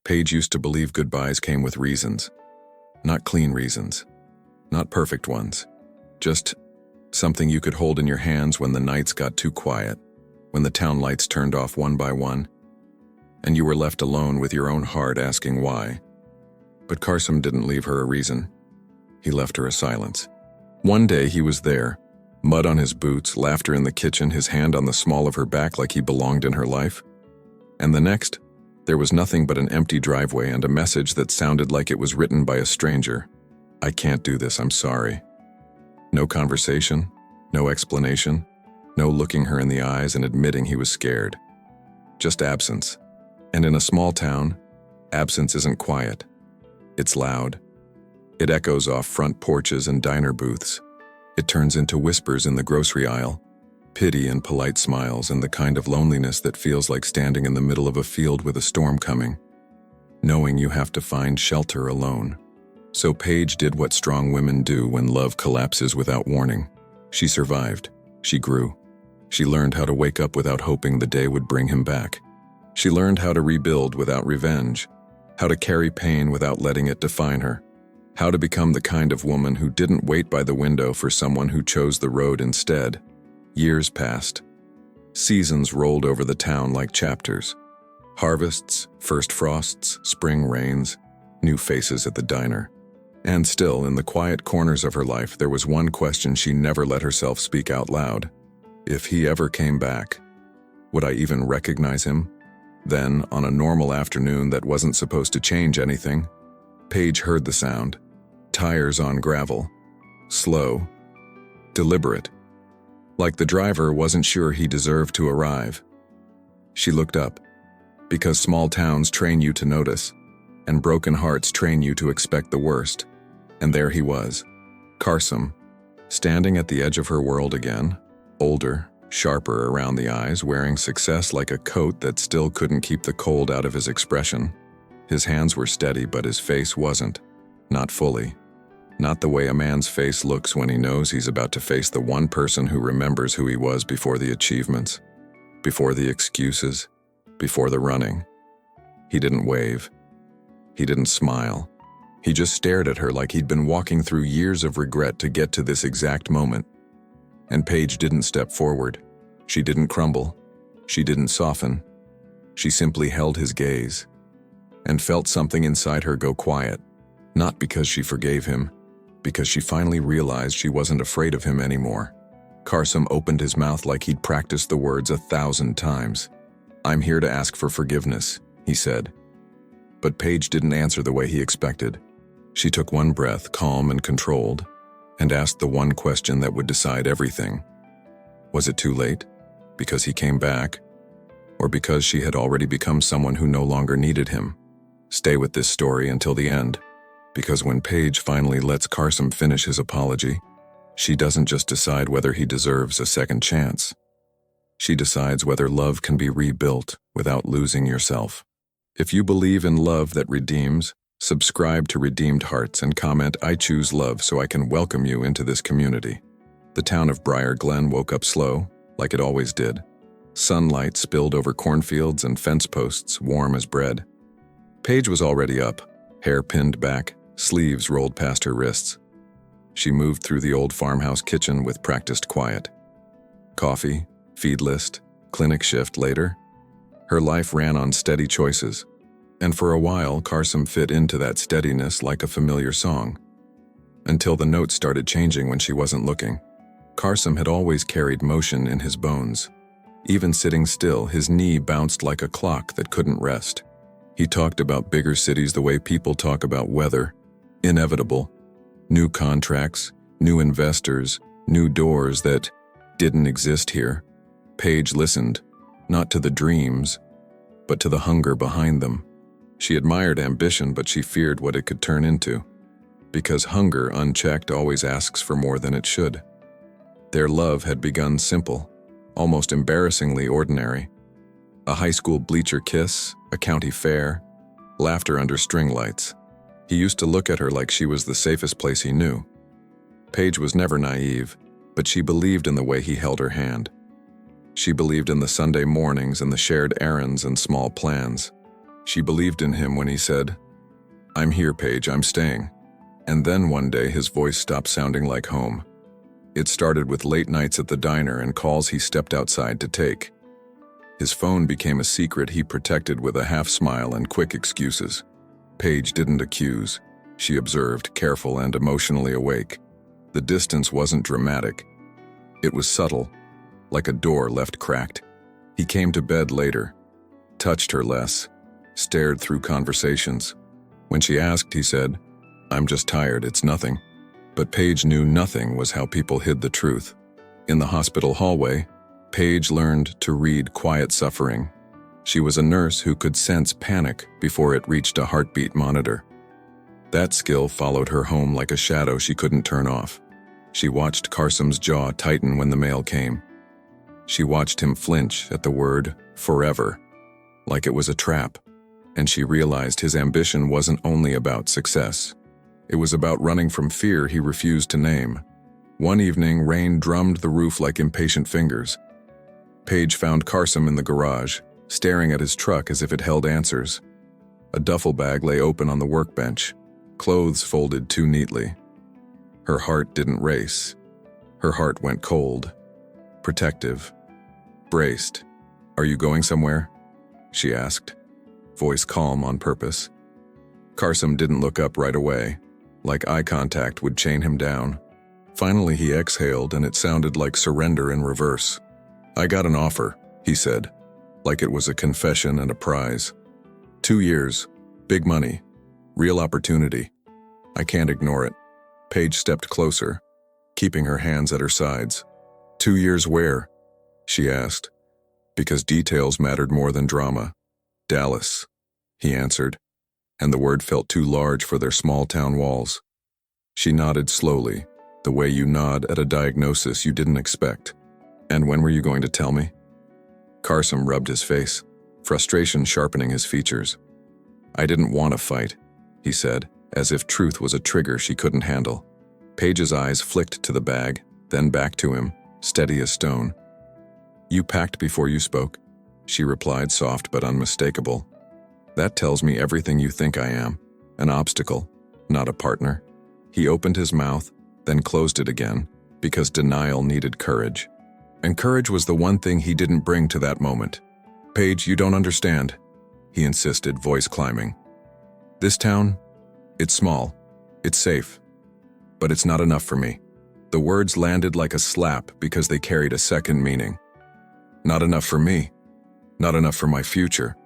Paige used to believe goodbyes came with reasons. Not clean reasons. Not perfect ones. Just something you could hold in your hands when the nights got too quiet, when the town lights turned off one by one, and you were left alone with your own heart asking why. But Carsom didn't leave her a reason. He left her a silence. One day he was there, mud on his boots, laughter in the kitchen, his hand on the small of her back like he belonged in her life. And the next, there was nothing but an empty driveway and a message that sounded like it was written by a stranger. "I can't do this, I'm sorry." No conversation, no explanation, no looking her in the eyes and admitting he was scared. Just absence. And in a small town, absence isn't quiet. It's loud. It echoes off front porches and diner booths. It turns into whispers in the grocery aisle, pity and polite smiles, and the kind of loneliness that feels like standing in the middle of a field with a storm coming, knowing you have to find shelter alone. So Paige did what strong women do when love collapses without warning. She survived. She grew. She learned how to wake up without hoping the day would bring him back. She learned how to rebuild without revenge, how to carry pain without letting it define her, how to become the kind of woman who didn't wait by the window for someone who chose the road instead. Years passed. Seasons rolled over the town like chapters. Harvests, first frosts, spring rains, new faces at the diner. And still, in the quiet corners of her life, there was one question she never let herself speak out loud. If he ever came back, would I even recognize him? Then, on a normal afternoon that wasn't supposed to change anything, Paige heard the sound. Tires on gravel. Slow. Deliberate. Like the driver wasn't sure he deserved to arrive. She looked up, because small towns train you to notice, and broken hearts train you to expect the worst. And there he was, Carsom, standing at the edge of her world again, older, sharper around the eyes, wearing success like a coat that still couldn't keep the cold out of his expression. His hands were steady, but his face wasn't. Not fully. Not the way a man's face looks when he knows he's about to face the one person who remembers who he was before the achievements, before the excuses, before the running. He didn't wave. He didn't smile. He just stared at her like he'd been walking through years of regret to get to this exact moment. And Paige didn't step forward. She didn't crumble. She didn't soften. She simply held his gaze and felt something inside her go quiet, not because she forgave him, because she finally realized she wasn't afraid of him anymore. Carsom opened his mouth like he'd practiced the words 1,000 times. "I'm here to ask for forgiveness," he said. But Paige didn't answer the way he expected. She took one breath, calm and controlled, and asked the one question that would decide everything. Was it too late? Because he came back? Or because she had already become someone who no longer needed him? Stay with this story until the end, because when Paige finally lets Carsom finish his apology, she doesn't just decide whether he deserves a second chance. She decides whether love can be rebuilt without losing yourself. If you believe in love that redeems, subscribe to Redeemed Hearts and comment, "I choose love," so I can welcome you into this community. The town of Briar Glen woke up slow, like it always did. Sunlight spilled over cornfields and fence posts, warm as bread. Paige was already up, hair pinned back, sleeves rolled past her wrists. She moved through the old farmhouse kitchen with practiced quiet. Coffee, feed list, clinic shift later. Her life ran on steady choices, and for a while Carsom fit into that steadiness like a familiar song. Until the notes started changing when she wasn't looking. Carsom had always carried motion in his bones. Even sitting still, his knee bounced like a clock that couldn't rest. He talked about bigger cities the way people talk about weather, inevitable, new contracts, new investors, new doors that didn't exist here. Paige listened, not to the dreams, but to the hunger behind them. She admired ambition, but she feared what it could turn into, because hunger unchecked always asks for more than it should. Their love had begun simple, almost embarrassingly ordinary. A high school bleacher kiss, a county fair, laughter under string lights. He used to look at her like she was the safest place he knew. Paige was never naive, but she believed in the way he held her hand. She believed in the Sunday mornings and the shared errands and small plans. She believed in him when he said, "I'm here, Paige, I'm staying." And then one day his voice stopped sounding like home. It started with late nights at the diner and calls he stepped outside to take. His phone became a secret he protected with a half smile and quick excuses. Paige didn't accuse. She observed, careful and emotionally awake. The distance wasn't dramatic. It was subtle, like a door left cracked. He came to bed later, touched her less, stared through conversations. When she asked, he said, "I'm just tired, it's nothing." But Paige knew nothing was how people hid the truth. In the hospital hallway, Paige learned to read quiet suffering. She was a nurse who could sense panic before it reached a heartbeat monitor. That skill followed her home like a shadow she couldn't turn off. She watched Carsom's jaw tighten when the mail came. She watched him flinch at the word forever, like it was a trap. And she realized his ambition wasn't only about success. It was about running from fear he refused to name. One evening, rain drummed the roof like impatient fingers. Paige found Carsom in the garage, staring at his truck as if it held answers. A duffel bag lay open on the workbench, clothes folded too neatly. Her heart didn't race. Her heart went cold, protective, braced. "Are you going somewhere?" she asked, voice calm on purpose. Carsom didn't look up right away, like eye contact would chain him down. Finally he exhaled, and it sounded like surrender in reverse. "I got an offer," he said, like it was a confession and a prize. 2 years, big money, real opportunity. I can't ignore it." Paige stepped closer, keeping her hands at her sides. 2 years where?" she asked, because details mattered more than drama. "Dallas," he answered, and the word felt too large for their small-town walls. She nodded slowly, the way you nod at a diagnosis you didn't expect. "And when were you going to tell me?" Carsom rubbed his face, frustration sharpening his features. "I didn't want to fight," he said, as if truth was a trigger she couldn't handle. Paige's eyes flicked to the bag, then back to him, steady as stone. "You packed before you spoke," she replied, soft but unmistakable. "That tells me everything you think I am. An obstacle, not a partner." He opened his mouth, then closed it again, because denial needed courage. And courage was the one thing he didn't bring to that moment. "Paige, you don't understand," he insisted, voice climbing. "This town, it's small, it's safe, but it's not enough for me." The words landed like a slap because they carried a second meaning. Not enough for me, not enough for my future,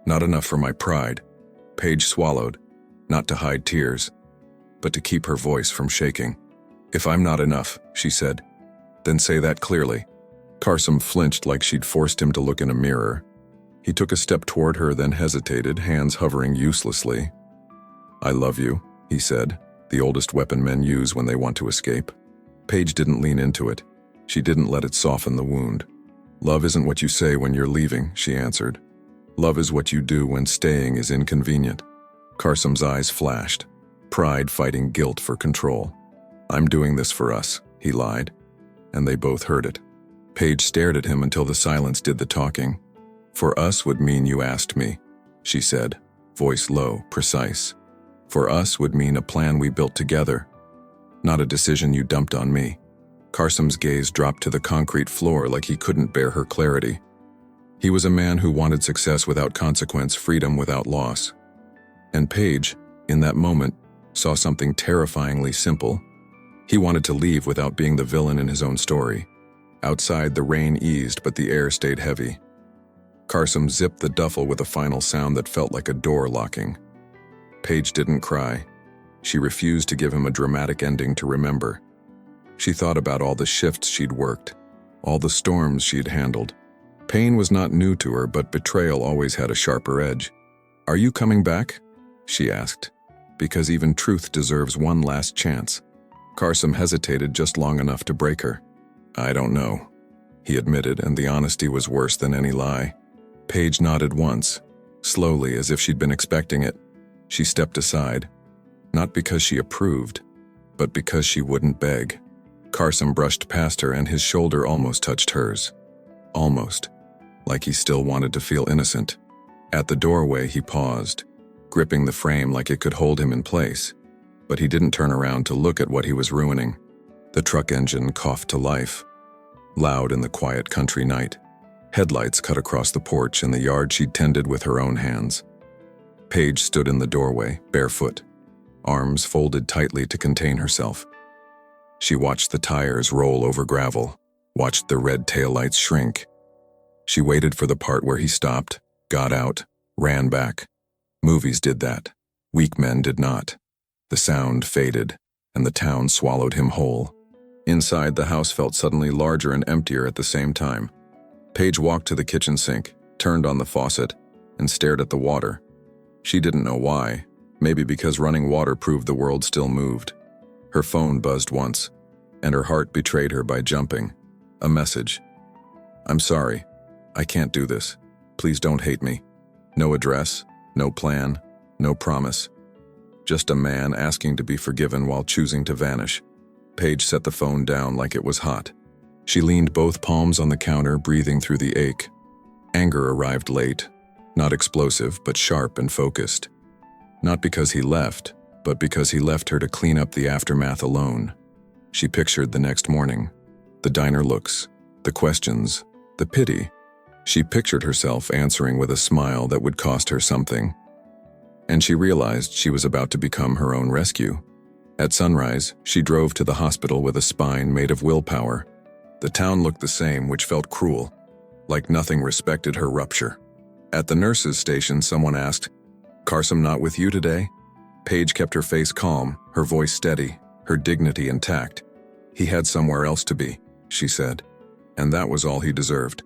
not enough for my pride. Paige swallowed, not to hide tears, but to keep her voice from shaking. "If I'm not enough," she said, "then say that clearly." Carsom flinched like she'd forced him to look in a mirror. He took a step toward her, then hesitated, hands hovering uselessly. "I love you," he said, the oldest weapon men use when they want to escape. Paige didn't lean into it. She didn't let it soften the wound. "Love isn't what you say when you're leaving," she answered. "Love is what you do when staying is inconvenient." Carsom's eyes flashed, pride fighting guilt for control. "I'm doing this for us," he lied, and they both heard it. Paige stared at him until the silence did the talking. "For us would mean you asked me," she said, voice low, precise. "For us would mean a plan we built together, not a decision you dumped on me." Carsom's gaze dropped to the concrete floor like he couldn't bear her clarity. He was a man who wanted success without consequence, freedom without loss. And Paige, in that moment, saw something terrifyingly simple. He wanted to leave without being the villain in his own story. Outside, the rain eased, but the air stayed heavy. Carsom zipped the duffel with a final sound that felt like a door locking. Paige didn't cry. She refused to give him a dramatic ending to remember. She thought about all the shifts she'd worked, all the storms she'd handled. Pain was not new to her, but betrayal always had a sharper edge. "Are you coming back?" she asked, because even truth deserves one last chance. Carsom hesitated just long enough to break her. "I don't know," he admitted, and the honesty was worse than any lie. Paige nodded once, slowly, as if she'd been expecting it. She stepped aside, not because she approved, but because she wouldn't beg. Carsom brushed past her, and his shoulder almost touched hers. Almost, like he still wanted to feel innocent. At the doorway, he paused, gripping the frame like it could hold him in place. But he didn't turn around to look at what he was ruining. The truck engine coughed to life, loud in the quiet country night. Headlights cut across the porch in the yard she'd tended with her own hands. Paige stood in the doorway, barefoot, arms folded tightly to contain herself. She watched the tires roll over gravel, watched the red taillights shrink. She waited for the part where he stopped, got out, ran back. Movies did that. Weak men did not. The sound faded, and the town swallowed him whole. Inside, the house felt suddenly larger and emptier at the same time. Paige walked to the kitchen sink, turned on the faucet, and stared at the water. She didn't know why, maybe because running water proved the world still moved. Her phone buzzed once, and her heart betrayed her by jumping. A message. "I'm sorry. I can't do this. Please don't hate me." No address, no plan, no promise. Just a man asking to be forgiven while choosing to vanish. Paige set the phone down like it was hot. She leaned both palms on the counter, breathing through the ache. Anger arrived late, not explosive, but sharp and focused. Not because he left, but because he left her to clean up the aftermath alone. She pictured the next morning. The diner looks, the questions, the pity. She pictured herself answering with a smile that would cost her something. And she realized she was about to become her own rescue. At sunrise, she drove to the hospital with a spine made of willpower. The town looked the same, which felt cruel, like nothing respected her rupture. At the nurse's station, someone asked, "Carsom not with you today?" Paige kept her face calm, her voice steady, her dignity intact. "He had somewhere else to be," she said, and that was all he deserved.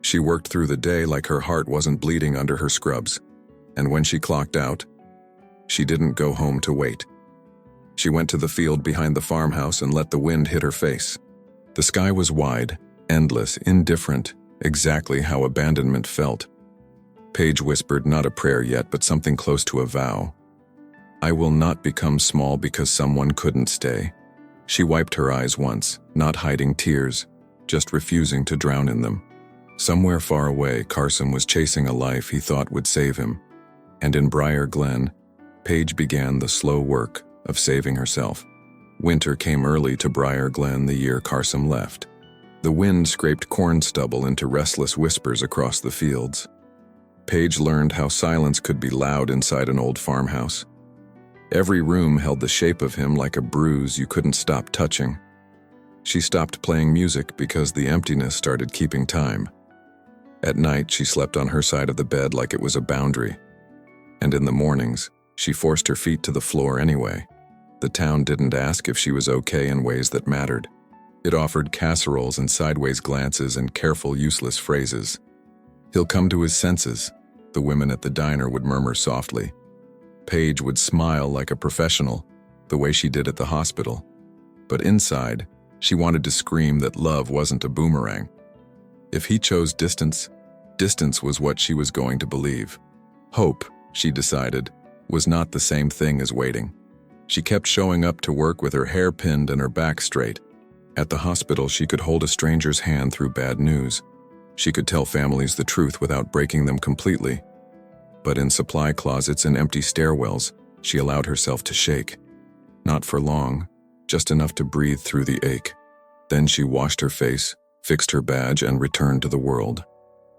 She worked through the day like her heart wasn't bleeding under her scrubs, and when she clocked out, she didn't go home to wait. She went to the field behind the farmhouse and let the wind hit her face. The sky was wide, endless, indifferent, exactly how abandonment felt. Paige whispered not a prayer yet, but something close to a vow. "I will not become small because someone couldn't stay." She wiped her eyes once, not hiding tears, just refusing to drown in them. Somewhere far away, Carsom was chasing a life he thought would save him. And in Briar Glen, Paige began the slow work of saving herself. Winter came early to Briar Glen the year Carsom left. The wind scraped corn stubble into restless whispers across the fields. Paige learned how silence could be loud inside an old farmhouse. Every room held the shape of him like a bruise you couldn't stop touching. She stopped playing music because the emptiness started keeping time. At night, she slept on her side of the bed like it was a boundary. And in the mornings, she forced her feet to the floor anyway. The town didn't ask if she was okay in ways that mattered. It offered casseroles and sideways glances and careful, useless phrases. "He'll come to his senses," the women at the diner would murmur softly. Paige would smile like a professional, the way she did at the hospital. But inside, she wanted to scream that love wasn't a boomerang. If he chose distance, distance was what she was going to believe. Hope, she decided, was not the same thing as waiting. She kept showing up to work with her hair pinned and her back straight. At the hospital, she could hold a stranger's hand through bad news. She could tell families the truth without breaking them completely. But in supply closets and empty stairwells, she allowed herself to shake. Not for long, just enough to breathe through the ache. Then she washed her face, fixed her badge, and returned to the world.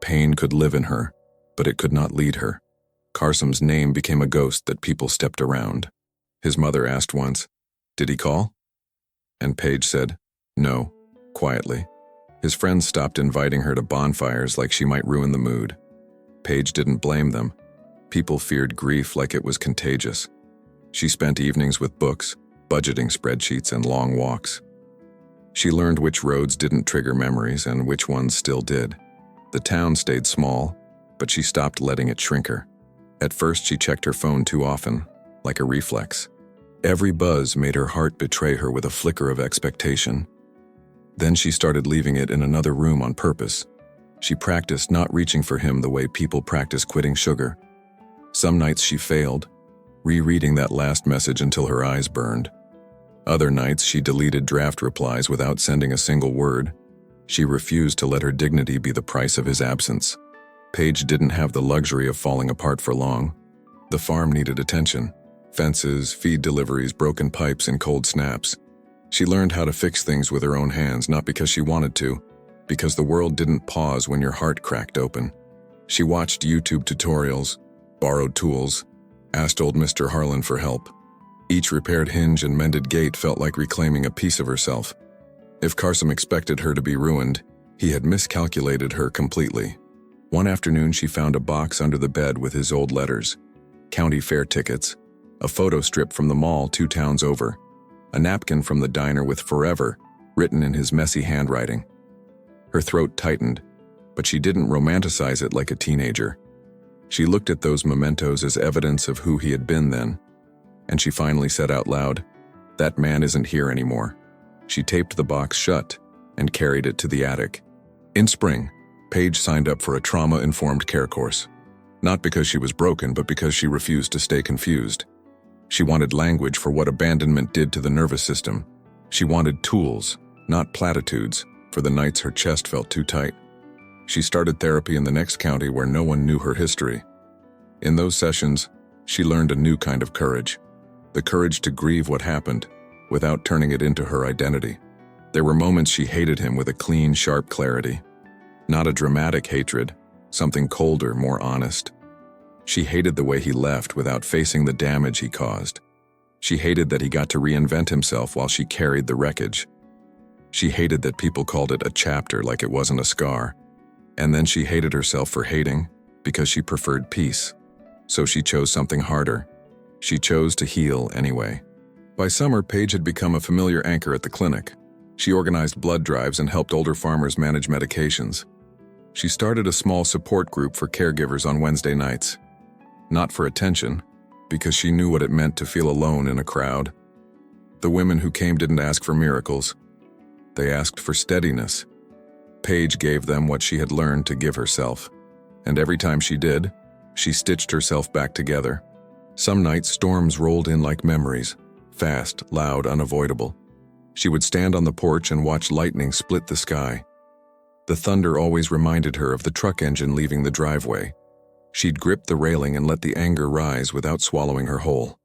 Pain could live in her, but it could not lead her. Carsom's name became a ghost that people stepped around. His mother asked once, "Did he call?" And Paige said, "No," quietly. His friends stopped inviting her to bonfires like she might ruin the mood. Paige didn't blame them. People feared grief like it was contagious. She spent evenings with books, budgeting spreadsheets, and long walks. She learned which roads didn't trigger memories and which ones still did. The town stayed small, but she stopped letting it shrink her. At first, she checked her phone too often, like a reflex. Every buzz made her heart betray her with a flicker of expectation. Then she started leaving it in another room on purpose. She practiced not reaching for him the way people practice quitting sugar. Some nights she failed, rereading that last message until her eyes burned. Other nights she deleted draft replies without sending a single word. She refused to let her dignity be the price of his absence. Paige didn't have the luxury of falling apart for long. The farm needed attention. Fences, feed deliveries, broken pipes, and cold snaps. She learned how to fix things with her own hands, not because she wanted to, because the world didn't pause when your heart cracked open. She watched YouTube tutorials, borrowed tools, asked old Mr. Harlan for help. Each repaired hinge and mended gate felt like reclaiming a piece of herself. If Carsom expected her to be ruined, he had miscalculated her completely. One afternoon, she found a box under the bed with his old letters, county fair tickets, a photo strip from the mall 2 towns over, a napkin from the diner with "Forever" written in his messy handwriting. Her throat tightened, but she didn't romanticize it like a teenager. She looked at those mementos as evidence of who he had been then, and she finally said out loud, "That man isn't here anymore." She taped the box shut and carried it to the attic. In spring, Paige signed up for a trauma-informed care course. Not because she was broken, but because she refused to stay confused. She wanted language for what abandonment did to the nervous system. She wanted tools, not platitudes, for the nights her chest felt too tight. She started therapy in the next county where no one knew her history. In those sessions, she learned a new kind of courage. The courage to grieve what happened, without turning it into her identity. There were moments she hated him with a clean, sharp clarity. Not a dramatic hatred, something colder, more honest. She hated the way he left without facing the damage he caused. She hated that he got to reinvent himself while she carried the wreckage. She hated that people called it a chapter like it wasn't a scar. And then she hated herself for hating because she preferred peace. So she chose something harder. She chose to heal anyway. By summer, Paige had become a familiar anchor at the clinic. She organized blood drives and helped older farmers manage medications. She started a small support group for caregivers on Wednesday nights. Not for attention, because she knew what it meant to feel alone in a crowd. The women who came didn't ask for miracles. They asked for steadiness. Paige gave them what she had learned to give herself. And every time she did, she stitched herself back together. Some nights, storms rolled in like memories, fast, loud, unavoidable. She would stand on the porch and watch lightning split the sky. The thunder always reminded her of the truck engine leaving the driveway. She'd grip the railing and let the anger rise without swallowing her whole.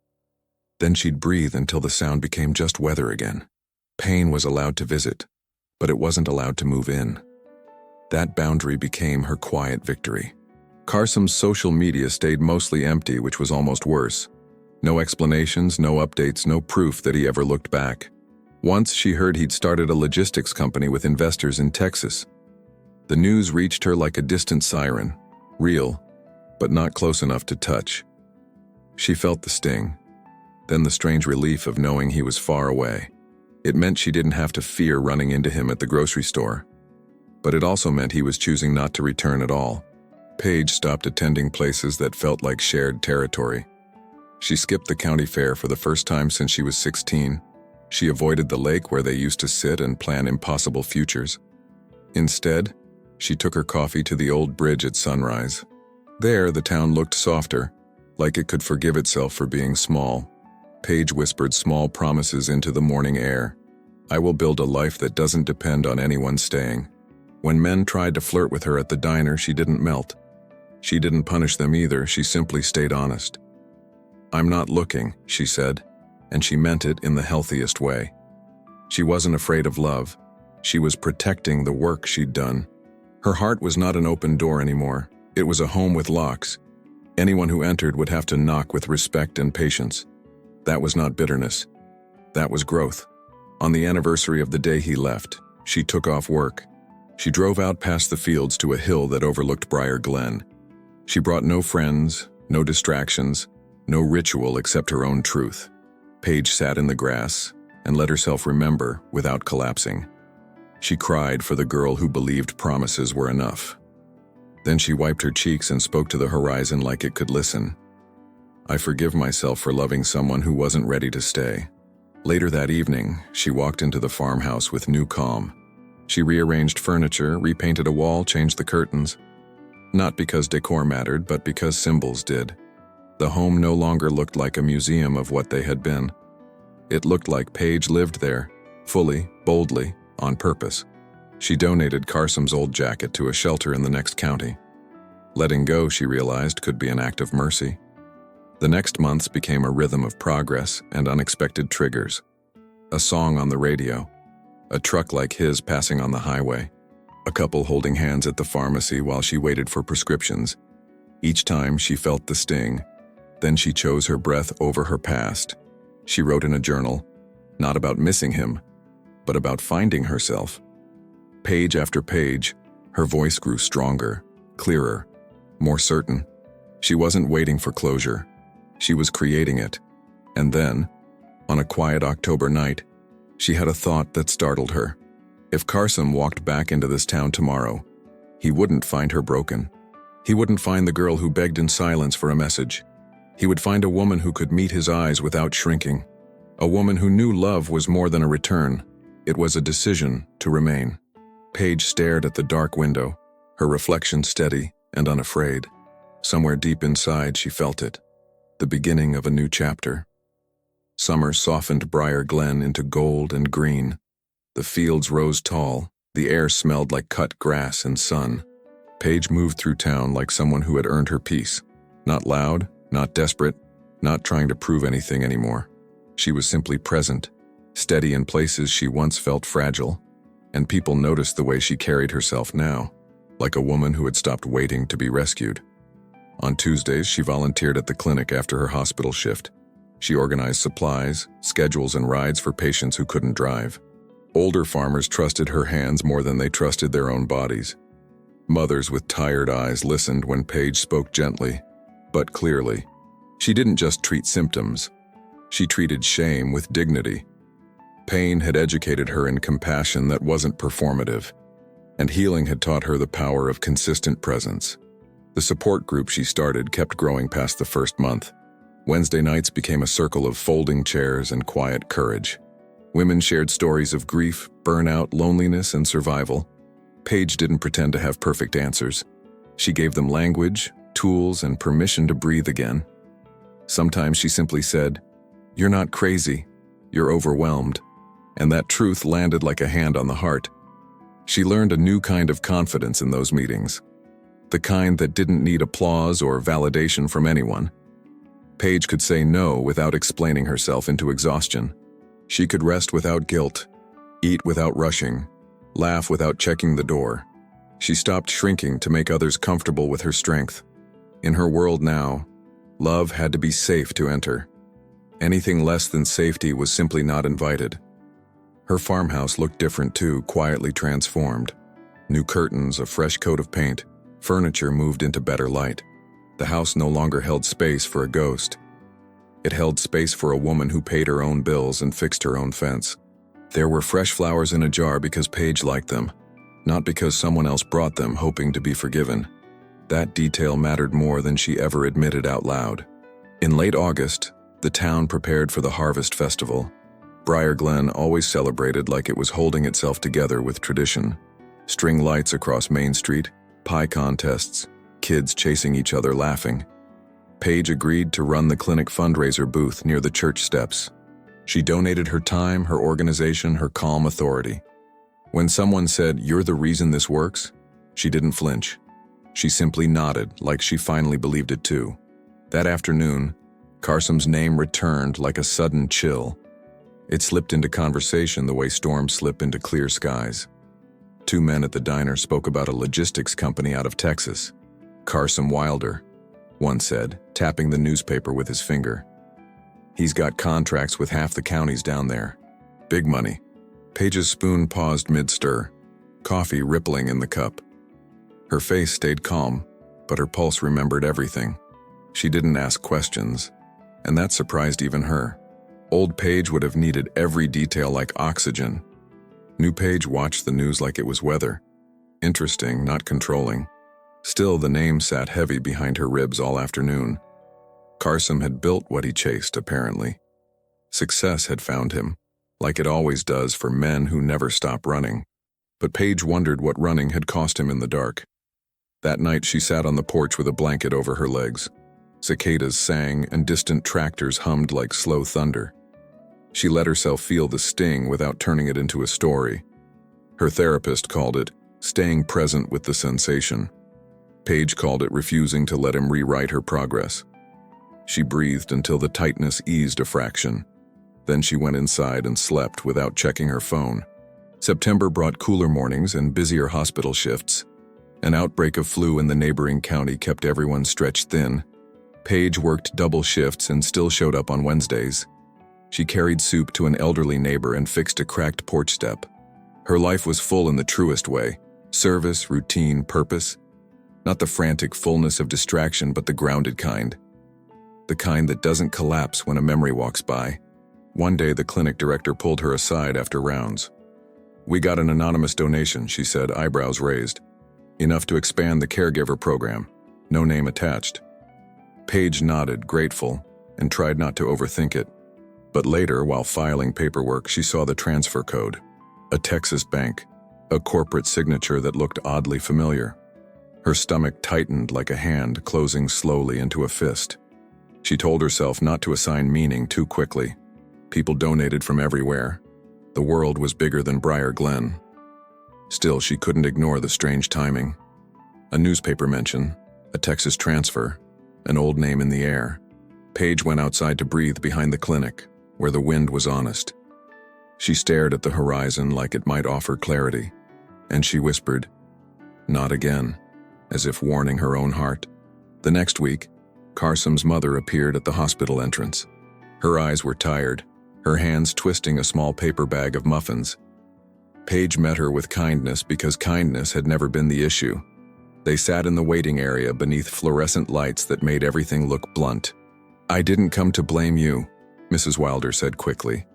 Then she'd breathe until the sound became just weather again. Pain was allowed to visit, but it wasn't allowed to move in. That boundary became her quiet victory. Carsom's social media stayed mostly empty, which was almost worse. No explanations, no updates, no proof that he ever looked back. Once she heard he'd started a logistics company with investors in Texas. The news reached her like a distant siren, real, but not close enough to touch. She felt the sting, then the strange relief of knowing he was far away. It meant she didn't have to fear running into him at the grocery store. But it also meant he was choosing not to return at all. Paige stopped attending places that felt like shared territory. She skipped the county fair for the first time since she was 16. She avoided the lake where they used to sit and plan impossible futures. Instead, she took her coffee to the old bridge at sunrise. There, the town looked softer, like it could forgive itself for being small. Paige whispered small promises into the morning air. "I will build a life that doesn't depend on anyone staying." When men tried to flirt with her at the diner, she didn't melt. She didn't punish them either, she simply stayed honest. "I'm not looking," she said, and she meant it in the healthiest way. She wasn't afraid of love. She was protecting the work she'd done. Her heart was not an open door anymore. It was a home with locks. Anyone who entered would have to knock with respect and patience. That was not bitterness. That was growth. On the anniversary of the day he left, she took off work. She drove out past the fields to a hill that overlooked Briar Glen. She brought no friends, no distractions, no ritual except her own truth. Paige sat in the grass and let herself remember without collapsing. She cried for the girl who believed promises were enough. Then she wiped her cheeks and spoke to the horizon like it could listen. "I forgive myself for loving someone who wasn't ready to stay." Later that evening, she walked into the farmhouse with new calm. She rearranged furniture, repainted a wall, changed the curtains. Not because decor mattered, but because symbols did. The home no longer looked like a museum of what they had been. It looked like Paige lived there, fully, boldly, on purpose. She donated Carsom's old jacket to a shelter in the next county. Letting go, she realized, could be an act of mercy. The next months became a rhythm of progress and unexpected triggers. A song on the radio, a truck like his passing on the highway, a couple holding hands at the pharmacy while she waited for prescriptions. Each time she felt the sting. Then she chose her breath over her past. She wrote in a journal, not about missing him, but about finding herself. Page after page, her voice grew stronger, clearer, more certain. She wasn't waiting for closure. She was creating it. And then, on a quiet October night, she had a thought that startled her. If Carsom walked back into this town tomorrow, he wouldn't find her broken. He wouldn't find the girl who begged in silence for a message. He would find a woman who could meet his eyes without shrinking. A woman who knew love was more than a return. It was a decision to remain. Paige stared at the dark window, her reflection steady and unafraid. Somewhere deep inside, she felt it. The beginning of a new chapter. Summer softened Briar Glen into gold and green. The fields rose tall. The air smelled like cut grass and sun. Paige moved through town like someone who had earned her peace. Not loud, not desperate, not trying to prove anything anymore. She was simply present, steady in places she once felt fragile, and people noticed the way she carried herself now, like a woman who had stopped waiting to be rescued. On Tuesdays, she volunteered at the clinic after her hospital shift. She organized supplies, schedules, and rides for patients who couldn't drive. Older farmers trusted her hands more than they trusted their own bodies. Mothers with tired eyes listened when Paige spoke gently, but clearly. She didn't just treat symptoms. She treated shame with dignity. Pain had educated her in compassion that wasn't performative, and healing had taught her the power of consistent presence. The support group she started kept growing past the first month. Wednesday nights became a circle of folding chairs and quiet courage. Women shared stories of grief, burnout, loneliness, and survival. Paige didn't pretend to have perfect answers. She gave them language, tools, and permission to breathe again. Sometimes she simply said, "You're not crazy, you're overwhelmed," and that truth landed like a hand on the heart. She learned a new kind of confidence in those meetings, the kind that didn't need applause or validation from anyone. Paige could say no without explaining herself into exhaustion. She could rest without guilt, eat without rushing, laugh without checking the door. She stopped shrinking to make others comfortable with her strength. In her world now, love had to be safe to enter. Anything less than safety was simply not invited. Her farmhouse looked different too, quietly transformed. New curtains, a fresh coat of paint, furniture moved into better light. The house no longer held space for a ghost. It held space for a woman who paid her own bills and fixed her own fence. There were fresh flowers in a jar because Paige liked them, not because someone else brought them hoping to be forgiven. That detail mattered more than she ever admitted out loud. In late August, the town prepared for the Harvest Festival. Briar Glen always celebrated like it was holding itself together with tradition. String lights across Main Street, pie contests, kids chasing each other laughing. Paige agreed to run the clinic fundraiser booth near the church steps. She donated her time, her organization, her calm authority. When someone said, "You're the reason this works," she didn't flinch. She simply nodded, like she finally believed it too. That afternoon, Carsom's name returned like a sudden chill. It slipped into conversation the way storms slip into clear skies. Two men at the diner spoke about a logistics company out of Texas. Carsom Wilder, one said, tapping the newspaper with his finger. "He's got contracts with half the counties down there. Big money." Paige's spoon paused mid-stir, coffee rippling in the cup. Her face stayed calm, but her pulse remembered everything. She didn't ask questions, and that surprised even her. Old Paige would have needed every detail like oxygen. New Paige watched the news like it was weather. Interesting, not controlling. Still, the name sat heavy behind her ribs all afternoon. Carsom had built what he chased, apparently. Success had found him, like it always does for men who never stop running. But Paige wondered what running had cost him in the dark. That night she sat on the porch with a blanket over her legs. Cicadas sang and distant tractors hummed like slow thunder. She let herself feel the sting without turning it into a story. Her therapist called it staying present with the sensation. Paige called it refusing to let him rewrite her progress. She breathed until the tightness eased a fraction. Then she went inside and slept without checking her phone. September brought cooler mornings and busier hospital shifts. An outbreak of flu in the neighboring county kept everyone stretched thin. Paige worked double shifts and still showed up on Wednesdays. She carried soup to an elderly neighbor and fixed a cracked porch step. Her life was full in the truest way: service, routine, purpose. Not the frantic fullness of distraction, but the grounded kind. The kind that doesn't collapse when a memory walks by. One day, the clinic director pulled her aside after rounds. "We got an anonymous donation," she said, eyebrows raised. "Enough to expand the caregiver program. No name attached." Paige nodded, grateful, and tried not to overthink it. But later, while filing paperwork, she saw the transfer code. A Texas bank, a corporate signature that looked oddly familiar. Her stomach tightened like a hand closing slowly into a fist. She told herself not to assign meaning too quickly. People donated from everywhere. The world was bigger than Briar Glen. Still, she couldn't ignore the strange timing. A newspaper mention, a Texas transfer, an old name in the air. Paige went outside to breathe behind the clinic, where the wind was honest. She stared at the horizon like it might offer clarity, and she whispered, "Not again," as if warning her own heart. The next week, Carsom's mother appeared at the hospital entrance. Her eyes were tired, her hands twisting a small paper bag of muffins. Paige met her with kindness because kindness had never been the issue. They sat in the waiting area beneath fluorescent lights that made everything look blunt. "I didn't come to blame you," Mrs. Wilder said quickly.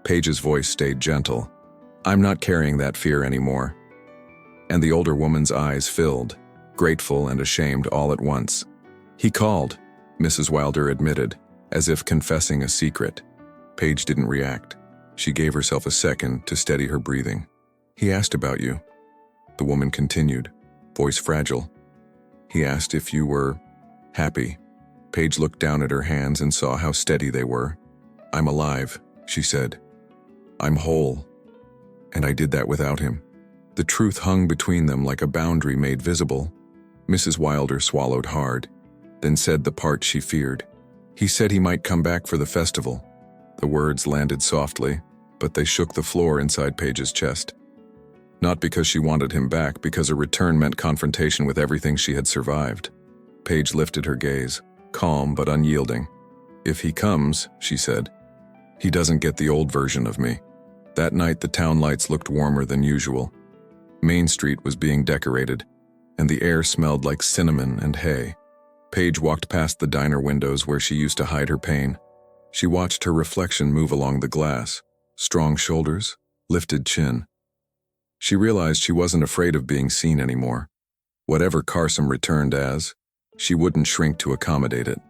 Paige's voice stayed gentle. "I'm not carrying that fear anymore." And the older woman's eyes filled, grateful and ashamed all at once. "He called," Mrs. Wilder admitted, as if confessing a secret. Paige didn't react. She gave herself a second to steady her breathing. "He asked about you," the woman continued, voice fragile. "He asked if you were happy." Paige looked down at her hands and saw how steady they were. "I'm alive," she said. "I'm whole." And I did that without him. The truth hung between them like a boundary made visible. Mrs. Wilder swallowed hard, then said the part she feared. "He said he might come back for the festival." The words landed softly, but they shook the floor inside Paige's chest. Not because she wanted him back, because a return meant confrontation with everything she had survived. Paige lifted her gaze, calm but unyielding. "If he comes," she said, "he doesn't get the old version of me." That night the town lights looked warmer than usual. Main Street was being decorated, and the air smelled like cinnamon and hay. Paige walked past the diner windows where she used to hide her pain. She watched her reflection move along the glass, strong shoulders, lifted chin. She realized she wasn't afraid of being seen anymore. Whatever Carsom returned as, she wouldn't shrink to accommodate it.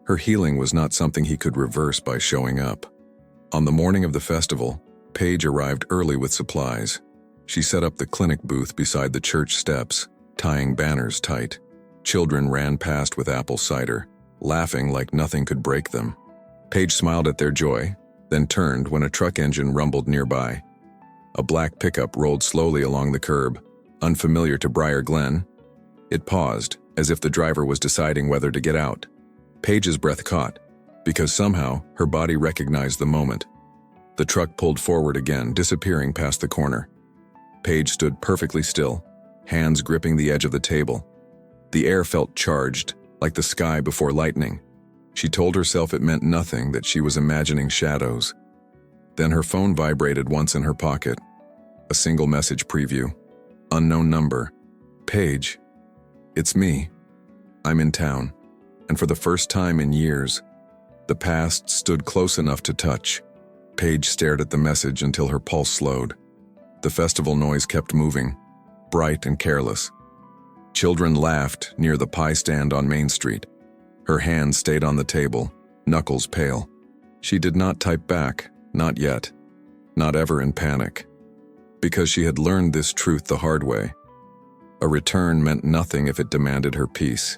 Her healing was not something he could reverse by showing up. On the morning of the festival, Paige arrived early with supplies. She set up the clinic booth beside the church steps, tying banners tight. Children ran past with apple cider, laughing like nothing could break them. Paige smiled at their joy, then turned when a truck engine rumbled nearby. A black pickup rolled slowly along the curb, unfamiliar to Briar Glen. It paused, as if the driver was deciding whether to get out. Paige's breath caught, because somehow her body recognized the moment. The truck pulled forward again, disappearing past the corner. Paige stood perfectly still, hands gripping the edge of the table. The air felt charged, like the sky before lightning. She told herself it meant nothing, that she was imagining shadows. Then her phone vibrated once in her pocket. A single message preview. Unknown number. "Paige, it's me. I'm in town." And for the first time in years, the past stood close enough to touch. Paige stared at the message until her pulse slowed. The festival noise kept moving, bright and careless. Children laughed near the pie stand on Main Street. Her hands stayed on the table, knuckles pale. She did not type back, not yet, not ever in panic. Because she had learned this truth the hard way. A return meant nothing if it demanded her peace.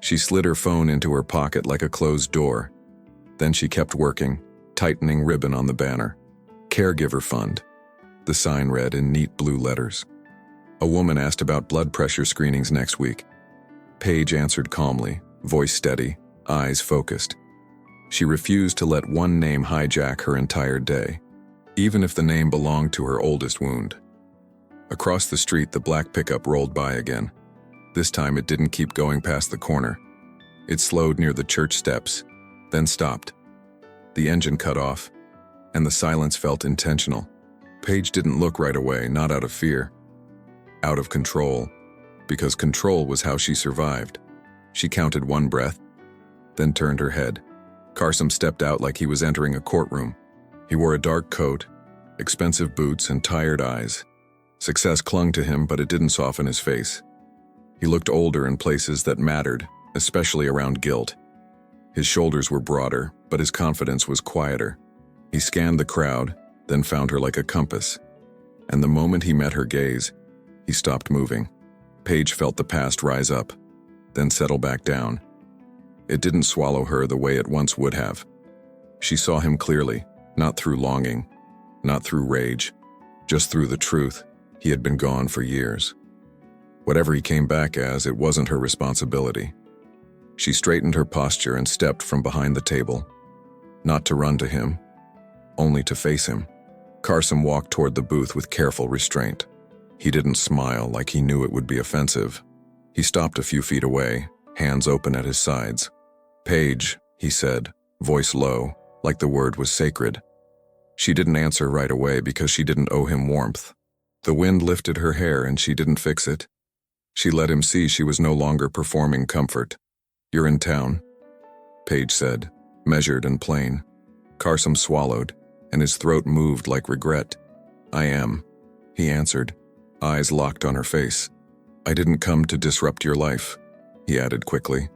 She slid her phone into her pocket like a closed door. Then she kept working, tightening ribbon on the banner. "Caregiver Fund," the sign read in neat blue letters. A woman asked about blood pressure screenings next week. Paige answered calmly, voice steady, eyes focused. She refused to let one name hijack her entire day, even if the name belonged to her oldest wound. Across the street, the black pickup rolled by again. This time it didn't keep going past the corner. It slowed near the church steps, then stopped. The engine cut off, and the silence felt intentional. Paige didn't look right away, not out of fear. Out of control, because control was how she survived. She counted one breath, then turned her head. Carsom stepped out like he was entering a courtroom. He wore a dark coat, expensive boots, and tired eyes. Success clung to him, but it didn't soften his face. He looked older in places that mattered, especially around guilt. His shoulders were broader, but his confidence was quieter. He scanned the crowd, then found her like a compass. And the moment he met her gaze, he stopped moving. Paige felt the past rise up, then settle back down. It didn't swallow her the way it once would have. She saw him clearly, not through longing, not through rage, just through the truth. He had been gone for years. Whatever he came back as, it wasn't her responsibility. She straightened her posture and stepped from behind the table, not to run to him, only to face him. Carsom walked toward the booth with careful restraint. He didn't smile like he knew it would be offensive. He stopped a few feet away, hands open at his sides. "Paige," he said, voice low, like the word was sacred. She didn't answer right away because she didn't owe him warmth. The wind lifted her hair and she didn't fix it. She let him see she was no longer performing comfort. "You're in town," Paige said, measured and plain. Carsom swallowed, and his throat moved like regret. "I am," he answered, eyes locked on her face. "I didn't come to disrupt your life," he added quickly.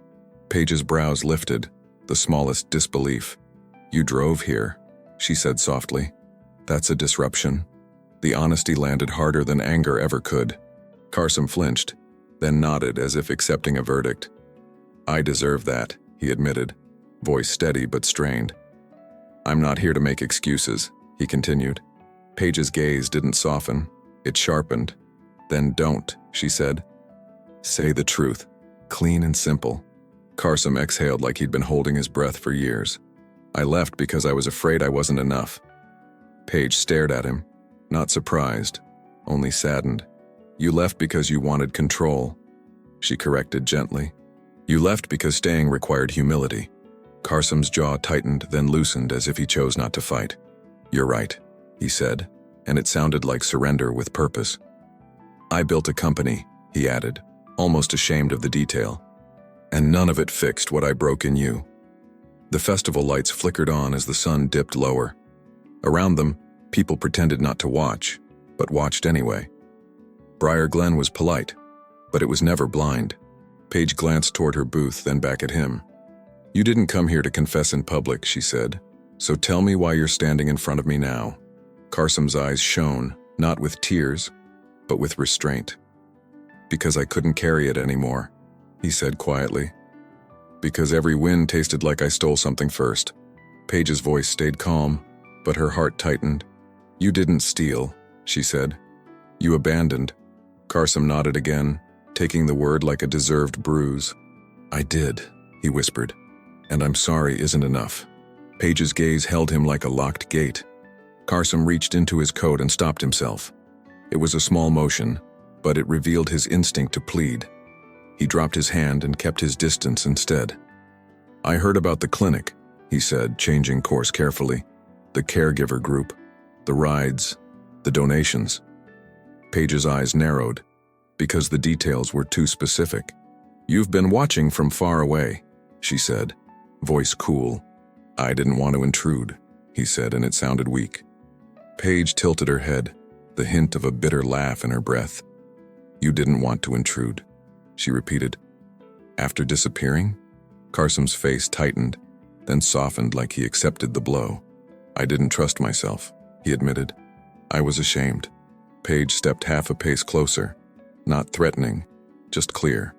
Paige's brows lifted, the smallest disbelief. "You drove here," she said softly. "That's a disruption." The honesty landed harder than anger ever could. Carsom flinched, then nodded as if accepting a verdict. "I deserve that," he admitted, voice steady but strained. "I'm not here to make excuses," he continued. Paige's gaze didn't soften, it sharpened. "Then don't," she said. "Say the truth, clean and simple." Carsom exhaled like he'd been holding his breath for years. "I left because I was afraid I wasn't enough." Paige stared at him, not surprised, only saddened. "You left because you wanted control," she corrected gently. "You left because staying required humility." Carsom's jaw tightened, then loosened as if he chose not to fight. "You're right," he said, and it sounded like surrender with purpose. "I built a company," he added, almost ashamed of the detail. "And none of it fixed what I broke in you." The festival lights flickered on as the sun dipped lower. Around them, people pretended not to watch, but watched anyway. Briar Glen was polite, but it was never blind. Paige glanced toward her booth, then back at him. "You didn't come here to confess in public," she said, "so tell me why you're standing in front of me now." Carsom's eyes shone, not with tears, but with restraint. "Because I couldn't carry it anymore," he said quietly. "Because every win tasted like I stole something first." Paige's voice stayed calm, but her heart tightened. "You didn't steal," she said. "You abandoned." Carsom nodded again, taking the word like a deserved bruise. "I did," he whispered, "and I'm sorry isn't enough." Paige's gaze held him like a locked gate. Carsom reached into his coat and stopped himself. It was a small motion, but it revealed his instinct to plead. He dropped his hand and kept his distance instead. "I heard about the clinic," he said, changing course carefully. "The caregiver group, the rides, the donations." Paige's eyes narrowed, because the details were too specific. "You've been watching from far away," she said, voice cool. "I didn't want to intrude," he said, and it sounded weak. Paige tilted her head, the hint of a bitter laugh in her breath. "You didn't want to intrude," she repeated. "After disappearing?" Carsom's face tightened, then softened like he accepted the blow. "I didn't trust myself," he admitted. "I was ashamed." Paige stepped half a pace closer, not threatening, just clear.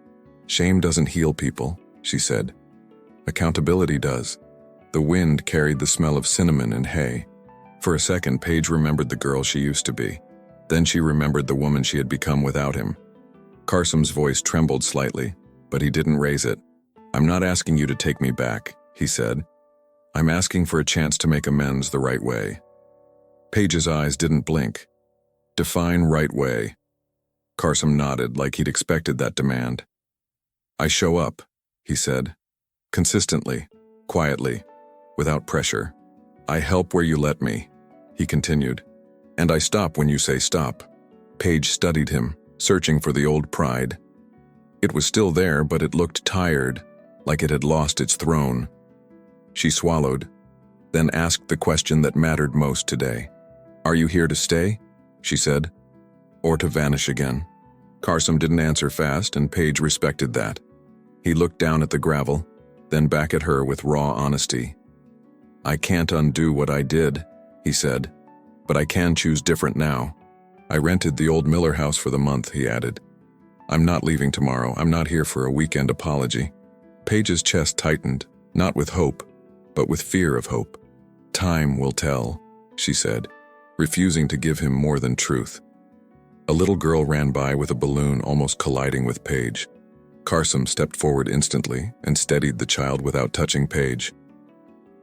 "Shame doesn't heal people," she said. "Accountability does." The wind carried the smell of cinnamon and hay. For a second, Paige remembered the girl she used to be. Then she remembered the woman she had become without him. Carsom's voice trembled slightly, but he didn't raise it. "I'm not asking you to take me back," he said. "I'm asking for a chance to make amends the right way." Paige's eyes didn't blink. "Define right way." Carsom nodded like he'd expected that demand. "I show up," he said. "Consistently, quietly, without pressure. I help where you let me," he continued. "And I stop when you say stop." Paige studied him, searching for the old pride. It was still there, but it looked tired, like it had lost its throne. She swallowed, then asked the question that mattered most today. "Are you here to stay?" she said. "Or to vanish again?" Carsom didn't answer fast, and Paige respected that. He looked down at the gravel, then back at her with raw honesty. "I can't undo what I did," he said, "but I can choose different now. I rented the old Miller house for the month," he added. "I'm not leaving tomorrow. I'm not here for a weekend apology." Paige's chest tightened, not with hope, but with fear of hope. "Time will tell," she said, refusing to give him more than truth. A little girl ran by with a balloon almost colliding with Paige. Carsom stepped forward instantly and steadied the child without touching Paige.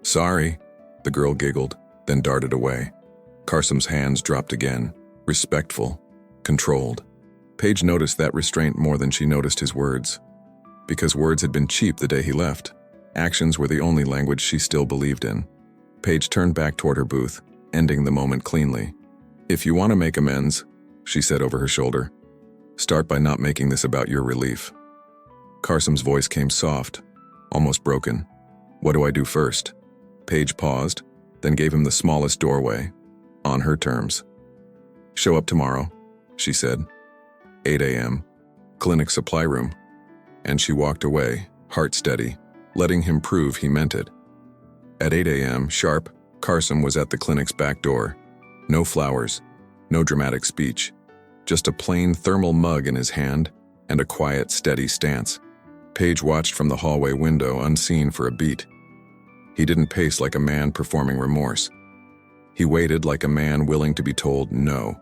"Sorry," the girl giggled, then darted away. Carsom's hands dropped again, respectful, controlled. Paige noticed that restraint more than she noticed his words. Because words had been cheap the day he left, actions were the only language she still believed in. Paige turned back toward her booth, ending the moment cleanly. "If you want to make amends," she said over her shoulder, "start by not making this about your relief." Carsom's voice came soft, almost broken. "What do I do first?" Paige paused, then gave him the smallest doorway, on her terms. "Show up tomorrow," she said. 8 a.m., clinic supply room. And she walked away, heart steady, letting him prove he meant it. At 8 a.m. sharp, Carsom was at the clinic's back door. No flowers, no dramatic speech, just a plain thermal mug in his hand and a quiet, steady stance. Paige watched from the hallway window, unseen for a beat. He didn't pace like a man performing remorse. He waited like a man willing to be told no.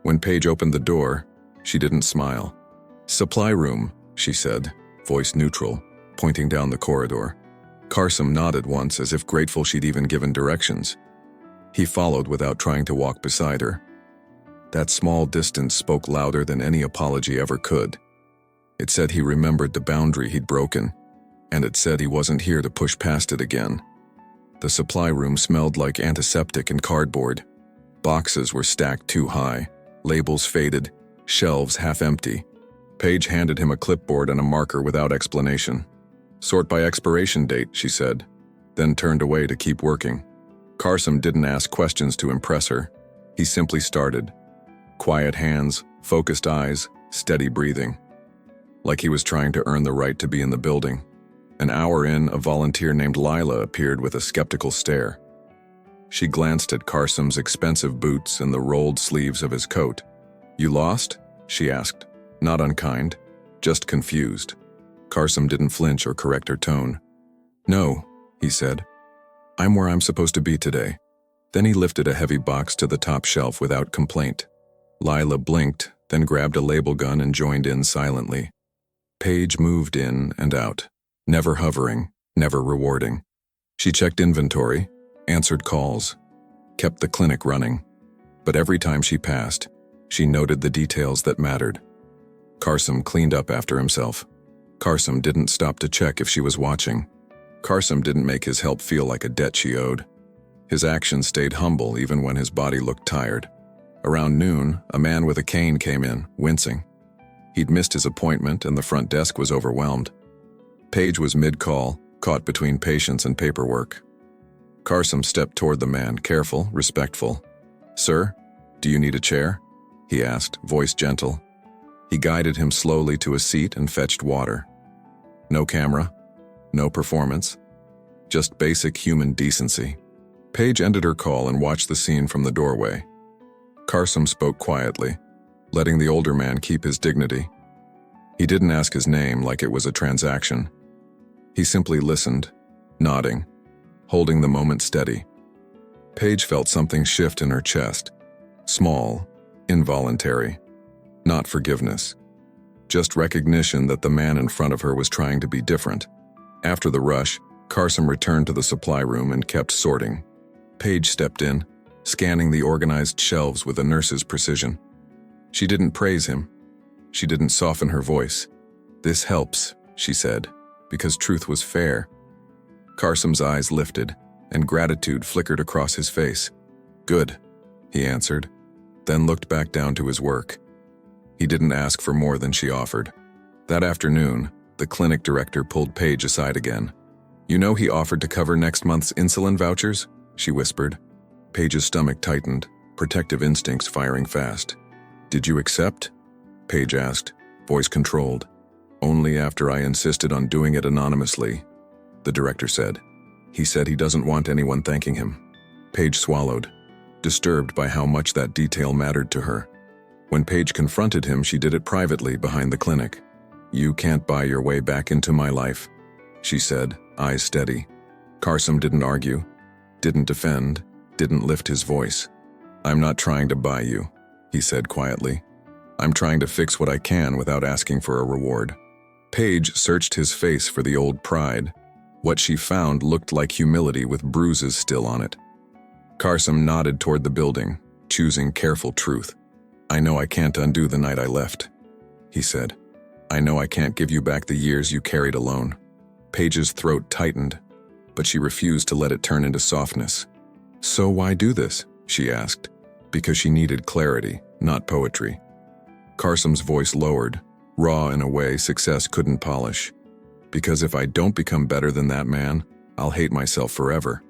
When Paige opened the door, she didn't smile. "Supply room," she said, voice neutral, pointing down the corridor. Carsom nodded once as if grateful she'd even given directions. He followed without trying to walk beside her. That small distance spoke louder than any apology ever could. It said he remembered the boundary he'd broken, and it said he wasn't here to push past it again. The supply room smelled like antiseptic and cardboard. Boxes were stacked too high, labels faded, shelves half empty. Paige handed him a clipboard and a marker without explanation. "Sort by expiration date," she said, then turned away to keep working. Carsom didn't ask questions to impress her. He simply started. Quiet hands, focused eyes, steady breathing. Like he was trying to earn the right to be in the building. An hour in, a volunteer named Lila appeared with a skeptical stare. She glanced at Carsom's expensive boots and the rolled sleeves of his coat. "You lost?" she asked, not unkind, just confused. Carsom didn't flinch or correct her tone. "No," he said. "I'm where I'm supposed to be today." Then he lifted a heavy box to the top shelf without complaint. Lila blinked, then grabbed a label gun and joined in silently. Paige moved in and out, never hovering, never rewarding. She checked inventory, answered calls, kept the clinic running. But every time she passed, she noted the details that mattered. Carsom cleaned up after himself. Carsom didn't stop to check if she was watching. Carsom didn't make his help feel like a debt she owed. His actions stayed humble even when his body looked tired. Around noon, a man with a cane came in, wincing. He'd missed his appointment and the front desk was overwhelmed. Paige was mid-call, caught between patients and paperwork. Carsom stepped toward the man, careful, respectful. "Sir, do you need a chair?" he asked, voice gentle. He guided him slowly to a seat and fetched water. No camera, no performance, just basic human decency. Paige ended her call and watched the scene from the doorway. Carsom spoke quietly, letting the older man keep his dignity. He didn't ask his name like it was a transaction. He simply listened, nodding, holding the moment steady. Paige felt something shift in her chest, small, involuntary. Not forgiveness. Just recognition that the man in front of her was trying to be different. After the rush, Carsom returned to the supply room and kept sorting. Paige stepped in, scanning the organized shelves with a nurse's precision. She didn't praise him. She didn't soften her voice. "This helps," she said, because truth was fair. Carsom's eyes lifted, and gratitude flickered across his face. "Good," he answered, then looked back down to his work. He didn't ask for more than she offered. That afternoon, the clinic director pulled Paige aside again. "You know he offered to cover next month's insulin vouchers?" she whispered. Paige's stomach tightened, protective instincts firing fast. "Did you accept?" Paige asked, voice controlled. "Only after I insisted on doing it anonymously," the director said. "He said he doesn't want anyone thanking him." Paige swallowed, disturbed by how much that detail mattered to her. When Paige confronted him, she did it privately behind the clinic. "You can't buy your way back into my life," she said, eyes steady. Carsom didn't argue, didn't defend, didn't lift his voice. "I'm not trying to buy you," he said quietly. "I'm trying to fix what I can without asking for a reward." Paige searched his face for the old pride. What she found looked like humility with bruises still on it. Carsom nodded toward the building, choosing careful truth. "I know I can't undo the night I left," he said. "I know I can't give you back the years you carried alone." Paige's throat tightened, but she refused to let it turn into softness. "So why do this?" she asked, because she needed clarity, not poetry. Carsom's voice lowered, raw in a way success couldn't polish. "Because if I don't become better than that man, I'll hate myself forever."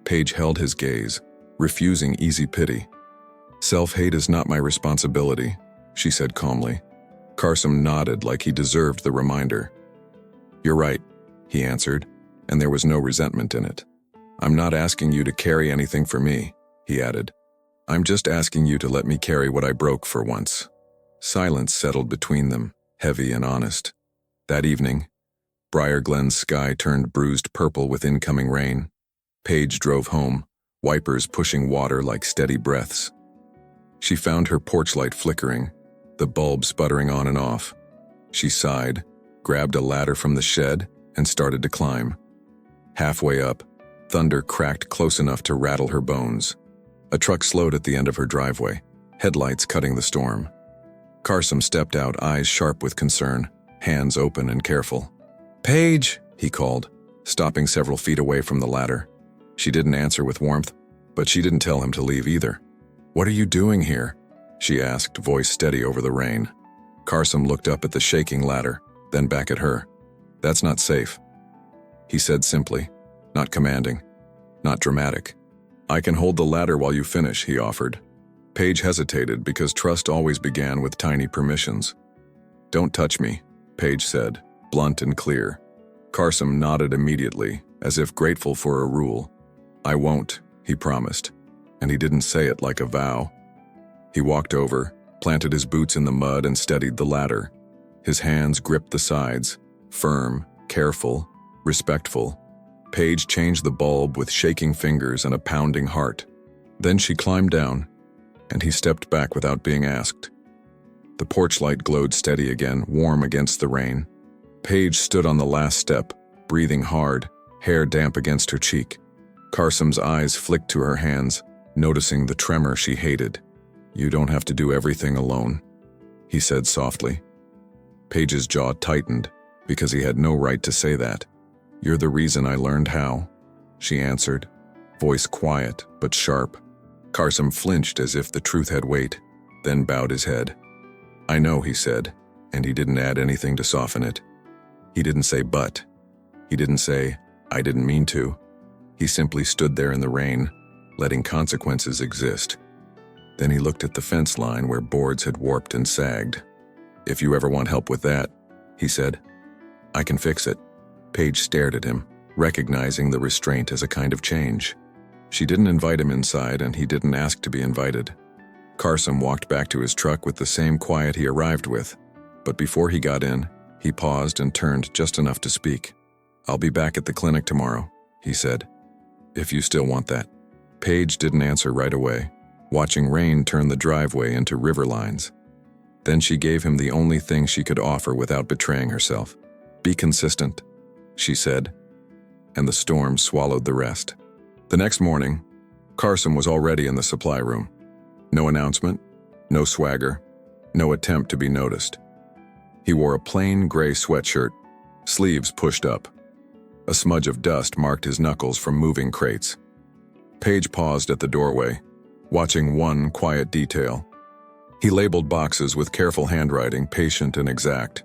Paige held his gaze, refusing easy pity. "Self-hate is not my responsibility," she said calmly. Carsom nodded like he deserved the reminder. "You're right," he answered, and there was no resentment in it. "I'm not asking you to carry anything for me," he added. "I'm just asking you to let me carry what I broke for once." Silence settled between them, heavy and honest. That evening, Briar Glen's sky turned bruised purple with incoming rain. Paige drove home, wipers pushing water like steady breaths. She found her porch light flickering, the bulb sputtering on and off. She sighed, grabbed a ladder from the shed, and started to climb. Halfway up, thunder cracked close enough to rattle her bones. A truck slowed at the end of her driveway, headlights cutting the storm. Carsom stepped out, eyes sharp with concern, hands open and careful. "Paige!" he called, stopping several feet away from the ladder. She didn't answer with warmth, but she didn't tell him to leave either. "What are you doing here?" she asked, voice steady over the rain. Carsom looked up at the shaking ladder, then back at her. "That's not safe," he said simply, not commanding, not dramatic. "I can hold the ladder while you finish," he offered. Paige hesitated because trust always began with tiny permissions. "Don't touch me," Paige said, blunt and clear. Carsom nodded immediately, as if grateful for a rule. "I won't," he promised, and he didn't say it like a vow. He walked over, planted his boots in the mud and steadied the ladder. His hands gripped the sides, firm, careful, respectful. Paige changed the bulb with shaking fingers and a pounding heart. Then she climbed down, and he stepped back without being asked. The porch light glowed steady again, warm against the rain. Paige stood on the last step, breathing hard, hair damp against her cheek. Carsom's eyes flicked to her hands, noticing the tremor she hated. "You don't have to do everything alone," he said softly. Paige's jaw tightened, because he had no right to say that. "You're the reason I learned how," she answered, voice quiet but sharp. Carsom flinched as if the truth had weight, then bowed his head. "I know," he said, and he didn't add anything to soften it. He didn't say but. He didn't say, "I didn't mean to." He simply stood there in the rain, letting consequences exist. Then he looked at the fence line where boards had warped and sagged. "If you ever want help with that," he said, "I can fix it." Paige stared at him, recognizing the restraint as a kind of change. She didn't invite him inside, and he didn't ask to be invited. Carsom walked back to his truck with the same quiet he arrived with, but before he got in, he paused and turned just enough to speak. "I'll be back at the clinic tomorrow," he said, "if you still want that." Paige didn't answer right away. watching rain turn the driveway into river lines. Then she gave him the only thing she could offer without betraying herself. "Be consistent," she said, and the storm swallowed the rest. The next morning, Carsom was already in the supply room. No announcement, no swagger, no attempt to be noticed. He wore a plain gray sweatshirt, sleeves pushed up. A smudge of dust marked his knuckles from moving crates. Paige paused at the doorway, watching one quiet detail. He labeled boxes with careful handwriting, patient and exact,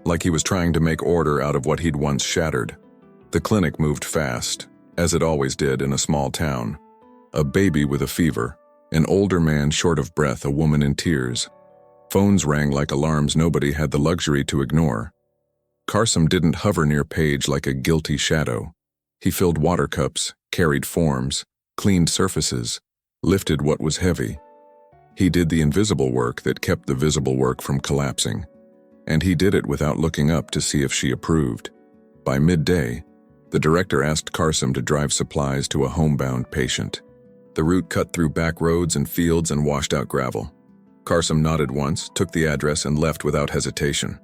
like he was trying to make order out of what he'd once shattered. The clinic moved fast, as it always did in a small town. A baby with a fever, an older man short of breath, a woman in tears. Phones rang like alarms nobody had the luxury to ignore. Carsom didn't hover near Paige like a guilty shadow. He filled water cups, carried forms, cleaned surfaces, lifted what was heavy. He did the invisible work that kept the visible work from collapsing. And he did it without looking up to see if she approved. By midday, the director asked Carsom to drive supplies to a homebound patient. The route cut through back roads and fields and washed out gravel. Carsom nodded once, took the address, and left without hesitation.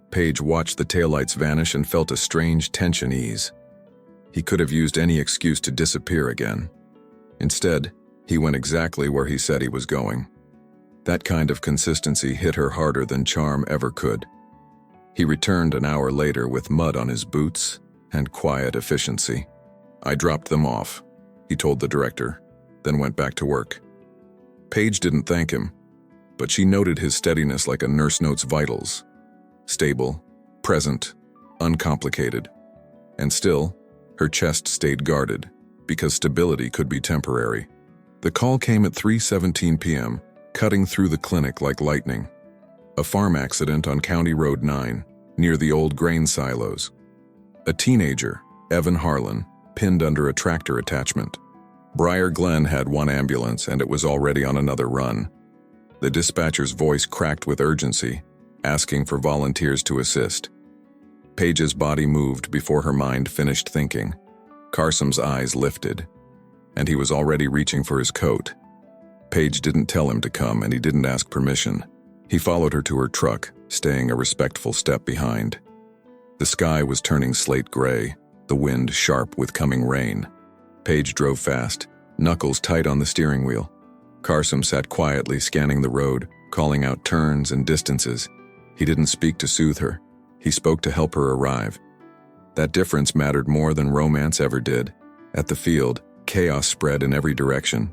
Paige watched the taillights vanish and felt a strange tension ease. He could have used any excuse to disappear again. Instead, he went exactly where he said he was going. That kind of consistency hit her harder than charm ever could. He returned an hour later with mud on his boots and quiet efficiency. "I dropped them off," he told the director, then went back to work. Paige didn't thank him, but she noted his steadiness like a nurse notes vitals. Stable, present, uncomplicated. And still, her chest stayed guarded, because stability could be temporary. The call came at 3:17 p.m., cutting through the clinic like lightning. A farm accident on County Road 9, near the old grain silos. A teenager, Evan Harlan, pinned under a tractor attachment. Briar Glen had one ambulance and it was already on another run. The dispatcher's voice cracked with urgency, asking for volunteers to assist. Paige's body moved before her mind finished thinking. Carsom's eyes lifted, and he was already reaching for his coat. Paige didn't tell him to come, and he didn't ask permission. He followed her to her truck, staying a respectful step behind. The sky was turning slate gray, the wind sharp with coming rain. Paige drove fast, knuckles tight on the steering wheel. Carsom sat quietly scanning the road, calling out turns and distances. He didn't speak to soothe her. He spoke to help her arrive. That difference mattered more than romance ever did. At the field, chaos spread in every direction.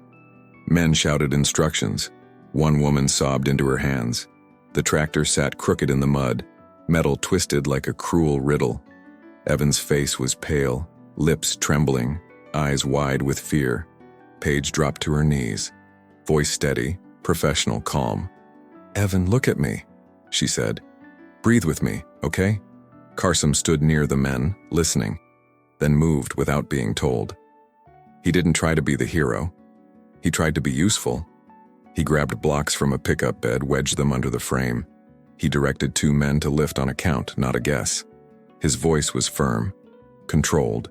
Men shouted instructions. One woman sobbed into her hands. The tractor sat crooked in the mud, metal twisted like a cruel riddle. Evan's face was pale, lips trembling, eyes wide with fear. Paige dropped to her knees, voice steady, professional, calm. "Evan, look at me," she said. "Breathe with me, okay?" Carsom stood near the men, listening, then moved without being told. He didn't try to be the hero. He tried to be useful. He grabbed blocks from a pickup bed, wedged them under the frame. He directed two men to lift on a count, not a guess. His voice was firm, controlled,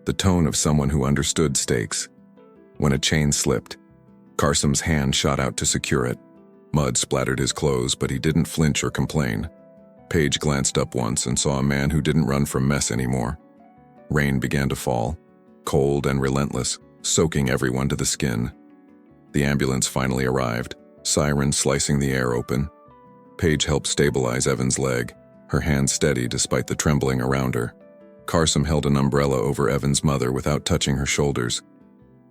the tone of someone who understood stakes. When a chain slipped, Carsom's hand shot out to secure it. Mud splattered his clothes, but he didn't flinch or complain. Paige glanced up once and saw a man who didn't run from mess anymore. Rain began to fall, cold and relentless, soaking everyone to the skin. The ambulance finally arrived, sirens slicing the air open. Paige helped stabilize Evan's leg, her hand steady despite the trembling around her. Carsom held an umbrella over Evan's mother without touching her shoulders.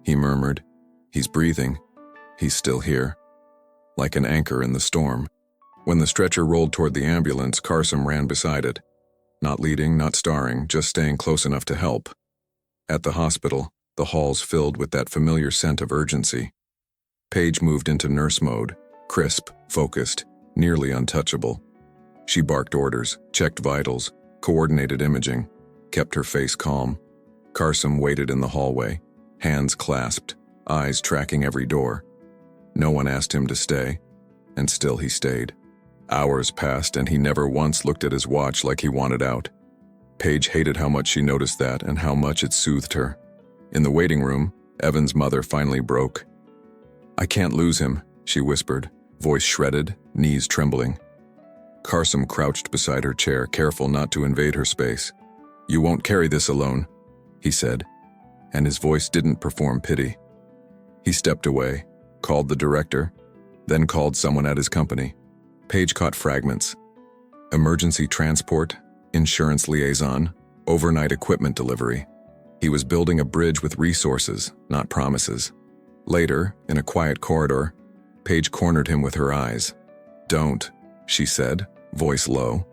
He murmured, "He's breathing. He's still here." Like an anchor in the storm. When the stretcher rolled toward the ambulance, Carsom ran beside it. Not leading, not starring, just staying close enough to help. At the hospital, the halls filled with that familiar scent of urgency. Paige moved into nurse mode, crisp, focused, nearly untouchable. She barked orders, checked vitals, coordinated imaging, kept her face calm. Carsom waited in the hallway, hands clasped, eyes tracking every door. No one asked him to stay, and still he stayed. Hours passed and he never once looked at his watch like he wanted out. Paige hated how much she noticed that and how much it soothed her. In the waiting room, Evan's mother finally broke. "I can't lose him," she whispered, voice shredded, knees trembling. Carsom crouched beside her chair, careful not to invade her space. "You won't carry this alone," he said, and his voice didn't perform pity. He stepped away, called the director, then called someone at his company. Paige caught fragments. Emergency transport, insurance liaison, overnight equipment delivery. He was building a bridge with resources, not promises. Later, in a quiet corridor, Paige cornered him with her eyes. "Don't," she said, voice low.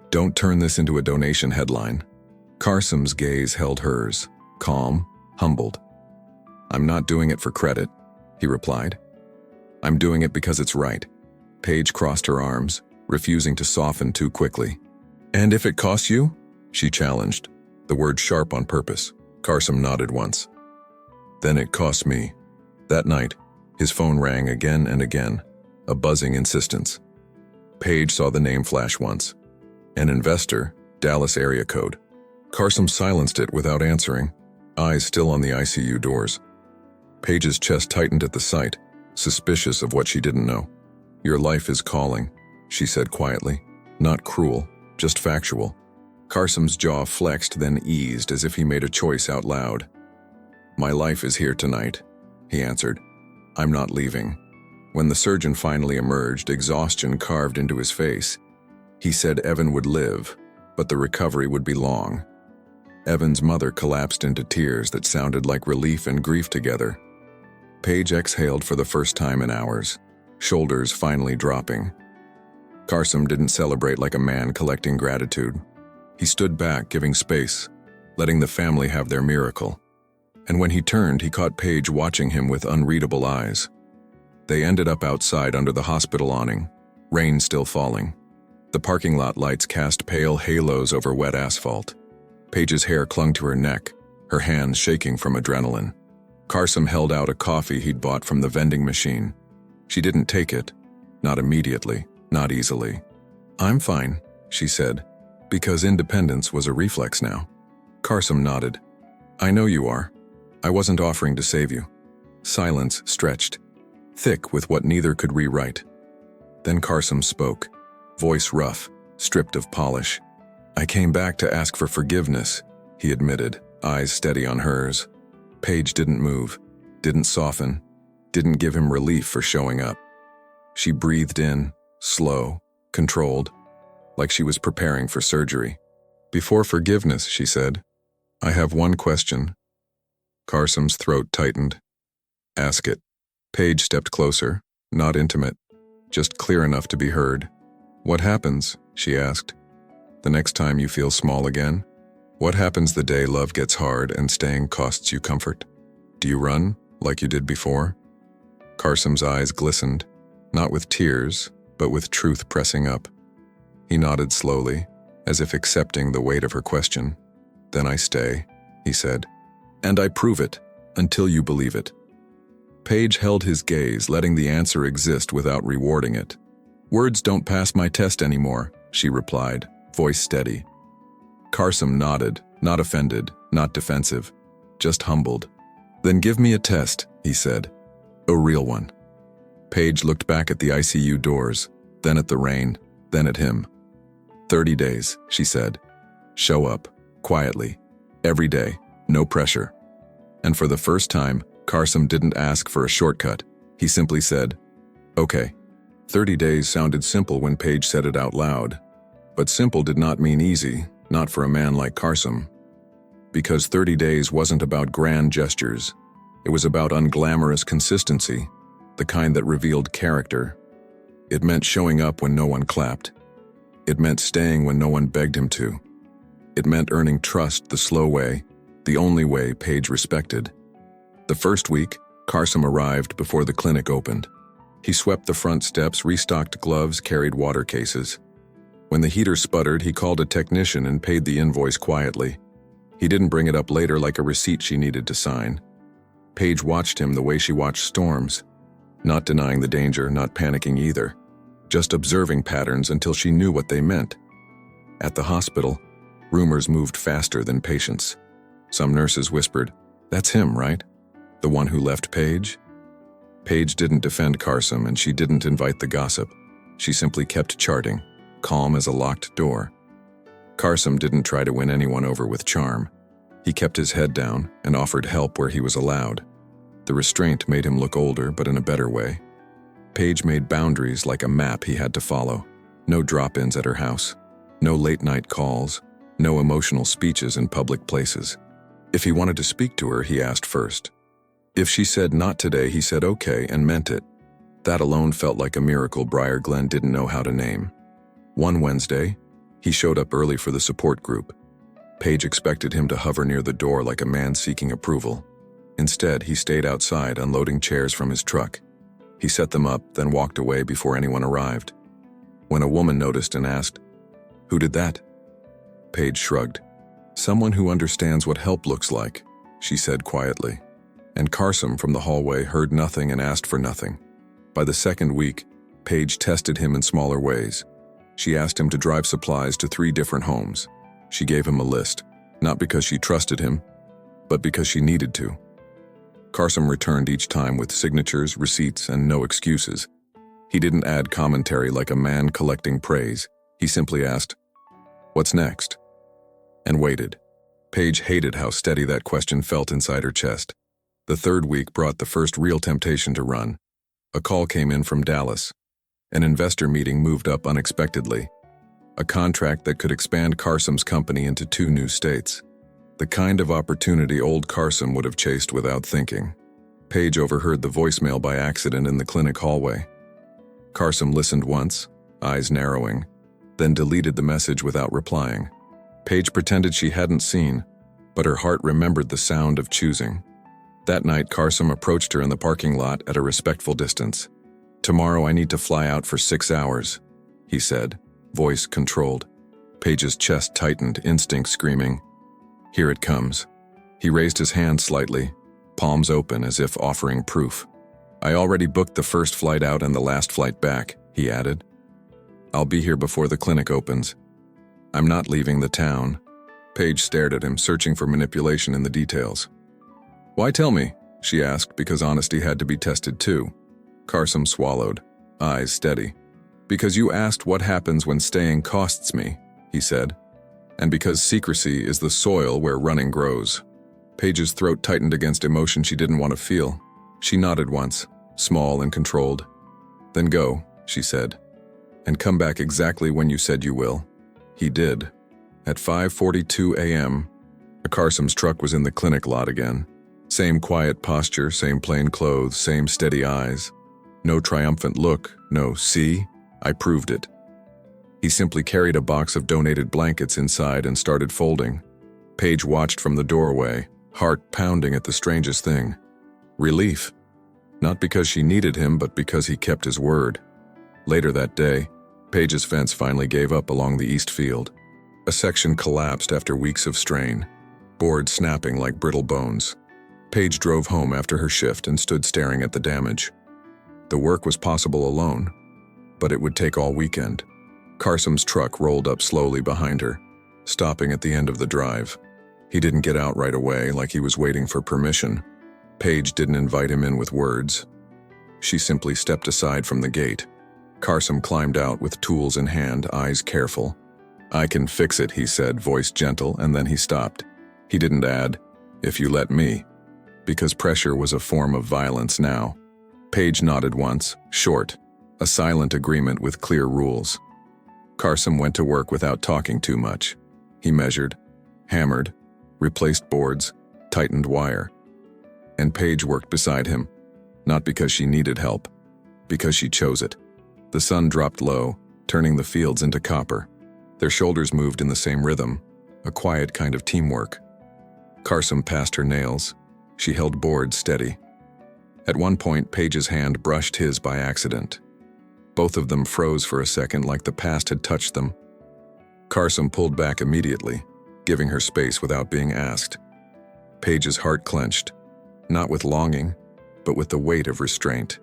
"Don't turn this into a donation headline." Carsom's gaze held hers, calm, humbled. "I'm not doing it for credit," he replied. "I'm doing it because it's right." Paige crossed her arms, refusing to soften too quickly. "And if it costs you?" she challenged, the word sharp on purpose. Carsom nodded once. "Then it costs me." That night, his phone rang again and again, a buzzing insistence. Paige saw the name flash once. An investor, Dallas area code. Carsom silenced it without answering, eyes still on the ICU doors. Paige's chest tightened at the sight, suspicious of what she didn't know. "Your life is calling," she said quietly. Not cruel, just factual. Carsom's jaw flexed, then eased as if he made a choice out loud. "My life is here tonight," he answered. "I'm not leaving." When the surgeon finally emerged, exhaustion carved into his face. He said Evan would live, but the recovery would be long. Evan's mother collapsed into tears that sounded like relief and grief together. Paige exhaled for the first time in hours, shoulders finally dropping. Carsom didn't celebrate like a man collecting gratitude. He stood back, giving space, letting the family have their miracle. And when he turned, he caught Paige watching him with unreadable eyes. They ended up outside under the hospital awning, rain still falling. The parking lot lights cast pale halos over wet asphalt. Paige's hair clung to her neck, her hands shaking from adrenaline. Carsom held out a coffee he'd bought from the vending machine. She didn't take it, not immediately, not easily. "I'm fine," she said, because independence was a reflex now. Carsom nodded. "I know you are. I wasn't offering to save you." Silence stretched, thick with what neither could rewrite. Then Carsom spoke, voice rough, stripped of polish. "I came back to ask for forgiveness," he admitted, eyes steady on hers. Paige didn't move, didn't soften, didn't give him relief for showing up. She breathed in, slow, controlled, like she was preparing for surgery. "Before forgiveness," she said, "I have one question." Carsom's throat tightened. "Ask it." Paige stepped closer, not intimate, just clear enough to be heard. "What happens," she asked, "the next time you feel small again? What happens the day love gets hard and staying costs you comfort? Do you run, like you did before?" Carsom's eyes glistened, not with tears, but with truth pressing up. He nodded slowly, as if accepting the weight of her question. "Then I stay," he said. "And I prove it, until you believe it." Paige held his gaze, letting the answer exist without rewarding it. "Words don't pass my test anymore," she replied, voice steady. Carsom nodded, not offended, not defensive, just humbled. "Then give me a test," he said. "A real one." Paige looked back at the ICU doors, then at the rain, then at him. 30 days, she said. "Show up, quietly, every day, no pressure." And for the first time, Carsom didn't ask for a shortcut. He simply said, "Okay." 30 days sounded simple when Paige said it out loud. But simple did not mean easy, not for a man like Carsom. Because 30 days wasn't about grand gestures. It was about unglamorous consistency, the kind that revealed character. It meant showing up when no one clapped. It meant staying when no one begged him to. It meant earning trust the slow way, the only way Paige respected. The first week, Carsom arrived before the clinic opened. He swept the front steps, restocked gloves, carried water cases. When the heater sputtered, he called a technician and paid the invoice quietly. He didn't bring it up later like a receipt she needed to sign. Paige watched him the way she watched storms, not denying the danger, not panicking either, just observing patterns until she knew what they meant. At the hospital, rumors moved faster than patients. Some nurses whispered, "That's him, right? The one who left Paige?" Paige didn't defend Carsom and she didn't invite the gossip. She simply kept charting, calm as a locked door. Carsom didn't try to win anyone over with charm. He kept his head down and offered help where he was allowed. The restraint made him look older, but in a better way. Paige made boundaries like a map he had to follow. No drop-ins at her house. No late-night calls. No emotional speeches in public places. If he wanted to speak to her, he asked first. If she said not today, he said okay and meant it. That alone felt like a miracle Briar Glen didn't know how to name. One Wednesday, he showed up early for the support group. Paige expected him to hover near the door like a man seeking approval. Instead, he stayed outside unloading chairs from his truck. He set them up, then walked away before anyone arrived. When a woman noticed and asked, "Who did that?" Paige shrugged. "Someone who understands what help looks like," she said quietly. And Carsom from the hallway heard nothing and asked for nothing. By the second week, Paige tested him in smaller ways. She asked him to drive supplies to 3 different homes. She gave him a list, not because she trusted him, but because she needed to. Carsom returned each time with signatures, receipts, and no excuses. He didn't add commentary like a man collecting praise. He simply asked, "What's next?" and waited. Paige hated how steady that question felt inside her chest. The third week brought the first real temptation to run. A call came in from Dallas. An investor meeting moved up unexpectedly. A contract that could expand Carsom's company into 2 new states. The kind of opportunity old Carsom would have chased without thinking. Paige overheard the voicemail by accident in the clinic hallway. Carsom listened once, eyes narrowing, then deleted the message without replying. Paige pretended she hadn't seen, but her heart remembered the sound of choosing. That night, Carsom approached her in the parking lot at a respectful distance. "Tomorrow I need to fly out for 6 hours," he said, voice controlled. Paige's chest tightened, instinct screaming, "Here it comes." He raised his hand slightly, palms open as if offering proof. "I already booked the first flight out and the last flight back," he added. "I'll be here before the clinic opens. I'm not leaving the town." Paige stared at him, searching for manipulation in the details. "Why tell me?" she asked, because honesty had to be tested too. Carsom swallowed, eyes steady. "Because you asked what happens when staying costs me," he said. "And because secrecy is the soil where running grows." Paige's throat tightened against emotion she didn't want to feel. She nodded once, small and controlled. "Then go," she said, "and come back exactly when you said you will." He did. At 5:42 a.m., Carsom's truck was in the clinic lot again. Same quiet posture, same plain clothes, same steady eyes. No triumphant look, no "see, I proved it." He simply carried a box of donated blankets inside and started folding. Paige watched from the doorway, heart pounding at the strangest thing. Relief. Not because she needed him, but because he kept his word. Later that day, Paige's fence finally gave up along the east field. A section collapsed after weeks of strain, boards snapping like brittle bones. Paige drove home after her shift and stood staring at the damage. The work was possible alone, but it would take all weekend. Carsom's truck rolled up slowly behind her, stopping at the end of the drive. He didn't get out right away like he was waiting for permission. Paige didn't invite him in with words. She simply stepped aside from the gate. Carsom climbed out with tools in hand, eyes careful. "I can fix it," he said, voice gentle, and then he stopped. He didn't add, "If you let me," because pressure was a form of violence now. Paige nodded once, short, a silent agreement with clear rules. Carsom went to work without talking too much. He measured, hammered, replaced boards, tightened wire. And Paige worked beside him, not because she needed help, because she chose it. The sun dropped low, turning the fields into copper. Their shoulders moved in the same rhythm, a quiet kind of teamwork. Carsom passed her nails. She held boards steady. At one point, Paige's hand brushed his by accident. Both of them froze for a second like the past had touched them. Carsom pulled back immediately, giving her space without being asked. Paige's heart clenched, not with longing, but with the weight of restraint.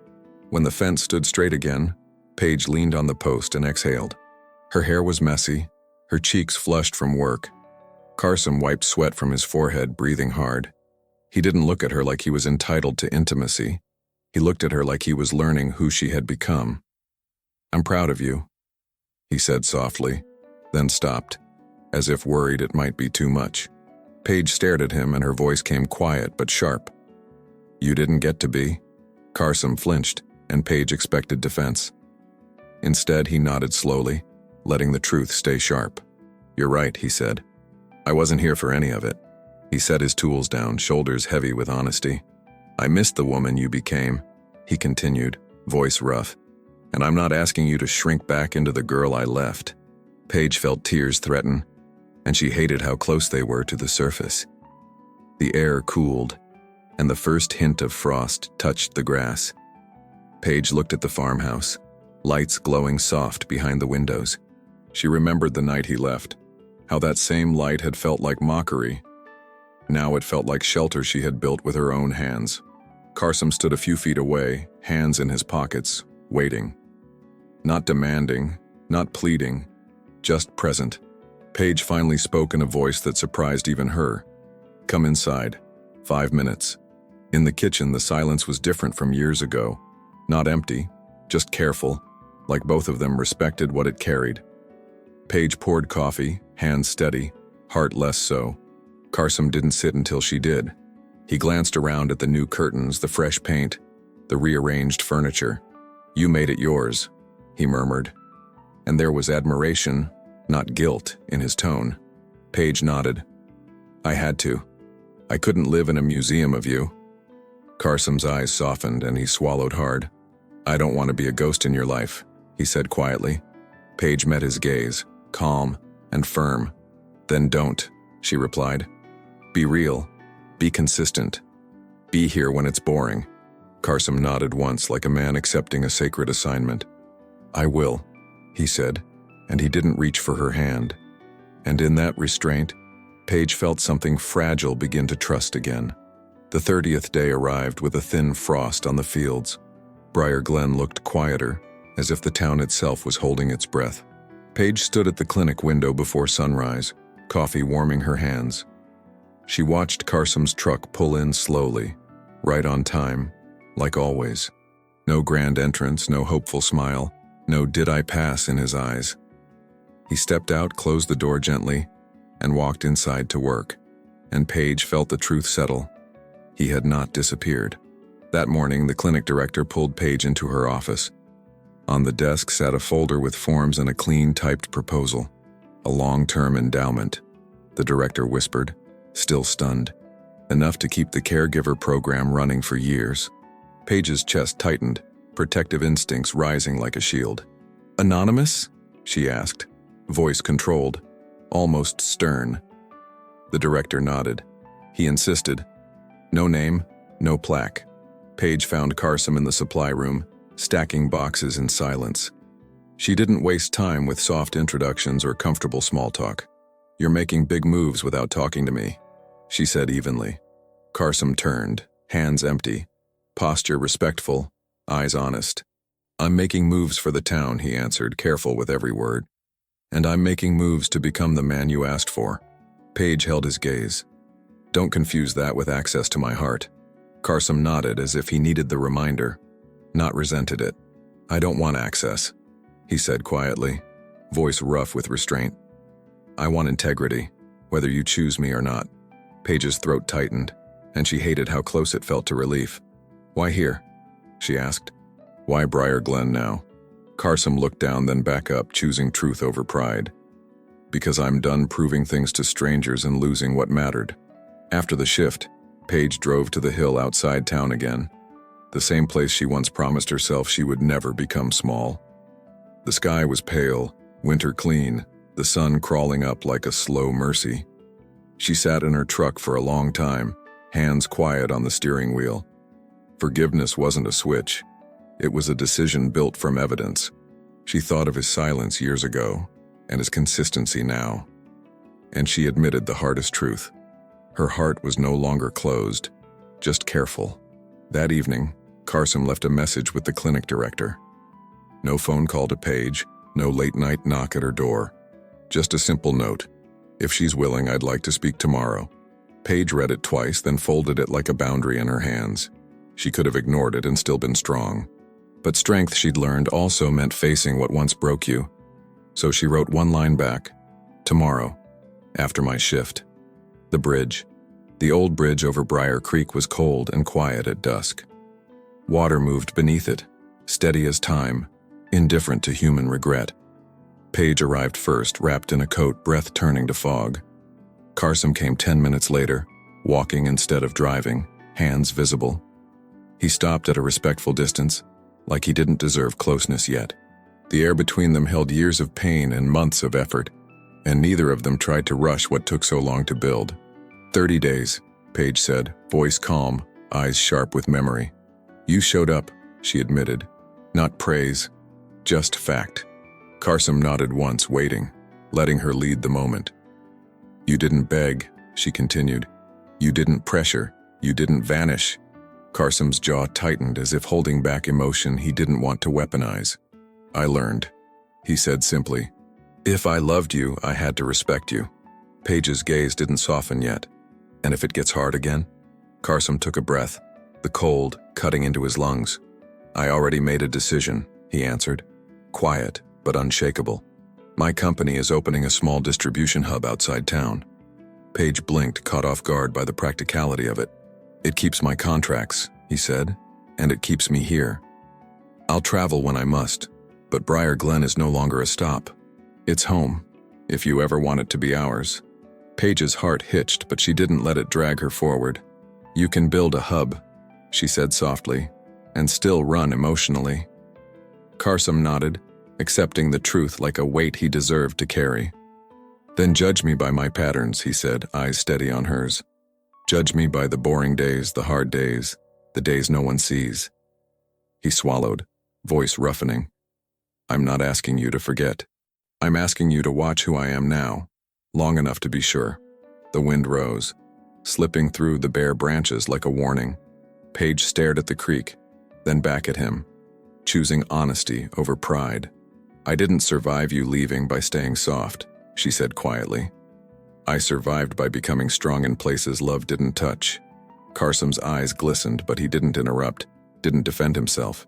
When the fence stood straight again, Paige leaned on the post and exhaled. Her hair was messy, her cheeks flushed from work. Carsom wiped sweat from his forehead, breathing hard. He didn't look at her like he was entitled to intimacy. He looked at her like he was learning who she had become. "I'm proud of you," he said softly, then stopped, as if worried it might be too much. Paige stared at him and her voice came quiet but sharp. "You didn't get to be?" Carsom flinched, and Paige expected defense. Instead, he nodded slowly, letting the truth stay sharp. "You're right," he said. "I wasn't here for any of it." He set his tools down, shoulders heavy with honesty. "I missed the woman you became," he continued, voice rough. "And I'm not asking you to shrink back into the girl I left." Paige felt tears threaten, and she hated how close they were to the surface. The air cooled, and the first hint of frost touched the grass. Paige looked at the farmhouse, lights glowing soft behind the windows. She remembered the night he left, how that same light had felt like mockery. Now it felt like shelter she had built with her own hands. Carsom stood a few feet away, hands in his pockets, waiting. Not demanding, not pleading, just present. Paige finally spoke in a voice that surprised even her. "Come inside. 5 minutes." In the kitchen, the silence was different from years ago. Not empty, just careful, like both of them respected what it carried. Paige poured coffee, hands steady, heart less so. Carsom didn't sit until she did. He glanced around at the new curtains, the fresh paint, the rearranged furniture. "You made it yours," he murmured. And there was admiration, not guilt, in his tone. Paige nodded. "I had to. I couldn't live in a museum of you." Carsom's eyes softened and he swallowed hard. "I don't want to be a ghost in your life," he said quietly. Paige met his gaze, calm and firm. "Then don't," she replied. "Be real. Be consistent. Be here when it's boring." Carsom nodded once like a man accepting a sacred assignment. "I will," he said, and he didn't reach for her hand. And in that restraint, Paige felt something fragile begin to trust again. The 30th day arrived with a thin frost on the fields. Briar Glen looked quieter, as if the town itself was holding its breath. Paige stood at the clinic window before sunrise, coffee warming her hands. She watched Carsom's truck pull in slowly, right on time, like always. No grand entrance, no hopeful smile, no "did I pass" in his eyes. He stepped out, closed the door gently, and walked inside to work. And Paige felt the truth settle. He had not disappeared. That morning, the clinic director pulled Paige into her office. On the desk sat a folder with forms and a clean typed proposal. A long-term endowment, the director whispered, still stunned. Enough to keep the caregiver program running for years. Paige's chest tightened, protective instincts rising like a shield. "Anonymous?" she asked, voice controlled, almost stern. The director nodded. He insisted. "No name, no plaque." Paige found Carsom in the supply room, stacking boxes in silence. She didn't waste time with soft introductions or comfortable small talk. "You're making big moves without talking to me," she said evenly. Carsom turned, hands empty, posture respectful, eyes honest. "I'm making moves for the town," he answered, careful with every word. "And I'm making moves to become the man you asked for." Paige held his gaze. "Don't confuse that with access to my heart." Carsom nodded as if he needed the reminder, not resented it. "I don't want access," he said quietly, voice rough with restraint. "I want integrity, whether you choose me or not." Paige's throat tightened, and she hated how close it felt to relief. "Why here?" she asked. "Why Briar Glen now?" Carsom looked down, then back up, choosing truth over pride. "Because I'm done proving things to strangers and losing what mattered." After the shift, Paige drove to the hill outside town again, the same place she once promised herself she would never become small. The sky was pale, winter clean, the sun crawling up like a slow mercy. She sat in her truck for a long time, hands quiet on the steering wheel. Forgiveness wasn't a switch. It was a decision built from evidence. She thought of his silence years ago, and his consistency now. And she admitted the hardest truth. Her heart was no longer closed, just careful. That evening, Carsom left a message with the clinic director. No phone call to Paige, no late-night knock at her door. Just a simple note. "If she's willing, I'd like to speak tomorrow." Paige read it twice, then folded it like a boundary in her hands. She could have ignored it and still been strong. But strength, she'd learned, also meant facing what once broke you. So she wrote one line back. Tomorrow, after my shift. The bridge. The old bridge over Briar Creek was cold and quiet at dusk. Water moved beneath it, steady as time, indifferent to human regret. Paige arrived first, wrapped in a coat, breath turning to fog. Carsom came 10 minutes later, walking instead of driving, hands visible. He stopped at a respectful distance, like he didn't deserve closeness yet. The air between them held years of pain and months of effort, and neither of them tried to rush what took so long to build. 30 days, Paige said, voice calm, eyes sharp with memory. You showed up, she admitted. Not praise, just fact. Carsom nodded once, waiting, letting her lead the moment. You didn't beg, she continued. You didn't pressure, you didn't vanish. Carsom's jaw tightened as if holding back emotion he didn't want to weaponize. I learned, he said simply. If I loved you, I had to respect you. Paige's gaze didn't soften yet. And if it gets hard again? Carsom took a breath, the cold cutting into his lungs. I already made a decision, he answered, quiet but unshakable. My company is opening a small distribution hub outside town. Paige blinked, caught off guard by the practicality of it. It keeps my contracts, he said, and it keeps me here. I'll travel when I must, but Briar Glen is no longer a stop. It's home, if you ever want it to be ours. Paige's heart hitched, but she didn't let it drag her forward. You can build a hub, she said softly, and still run emotionally. Carsom nodded, accepting the truth like a weight he deserved to carry. Then judge me by my patterns, he said, eyes steady on hers. Judge me by the boring days, the hard days, the days no one sees. He swallowed, voice roughening. I'm not asking you to forget. I'm asking you to watch who I am now, long enough to be sure. The wind rose, slipping through the bare branches like a warning. Paige stared at the creek, then back at him, choosing honesty over pride. I didn't survive you leaving by staying soft, she said quietly. I survived by becoming strong in places love didn't touch. Carsom's eyes glistened, but he didn't interrupt, didn't defend himself.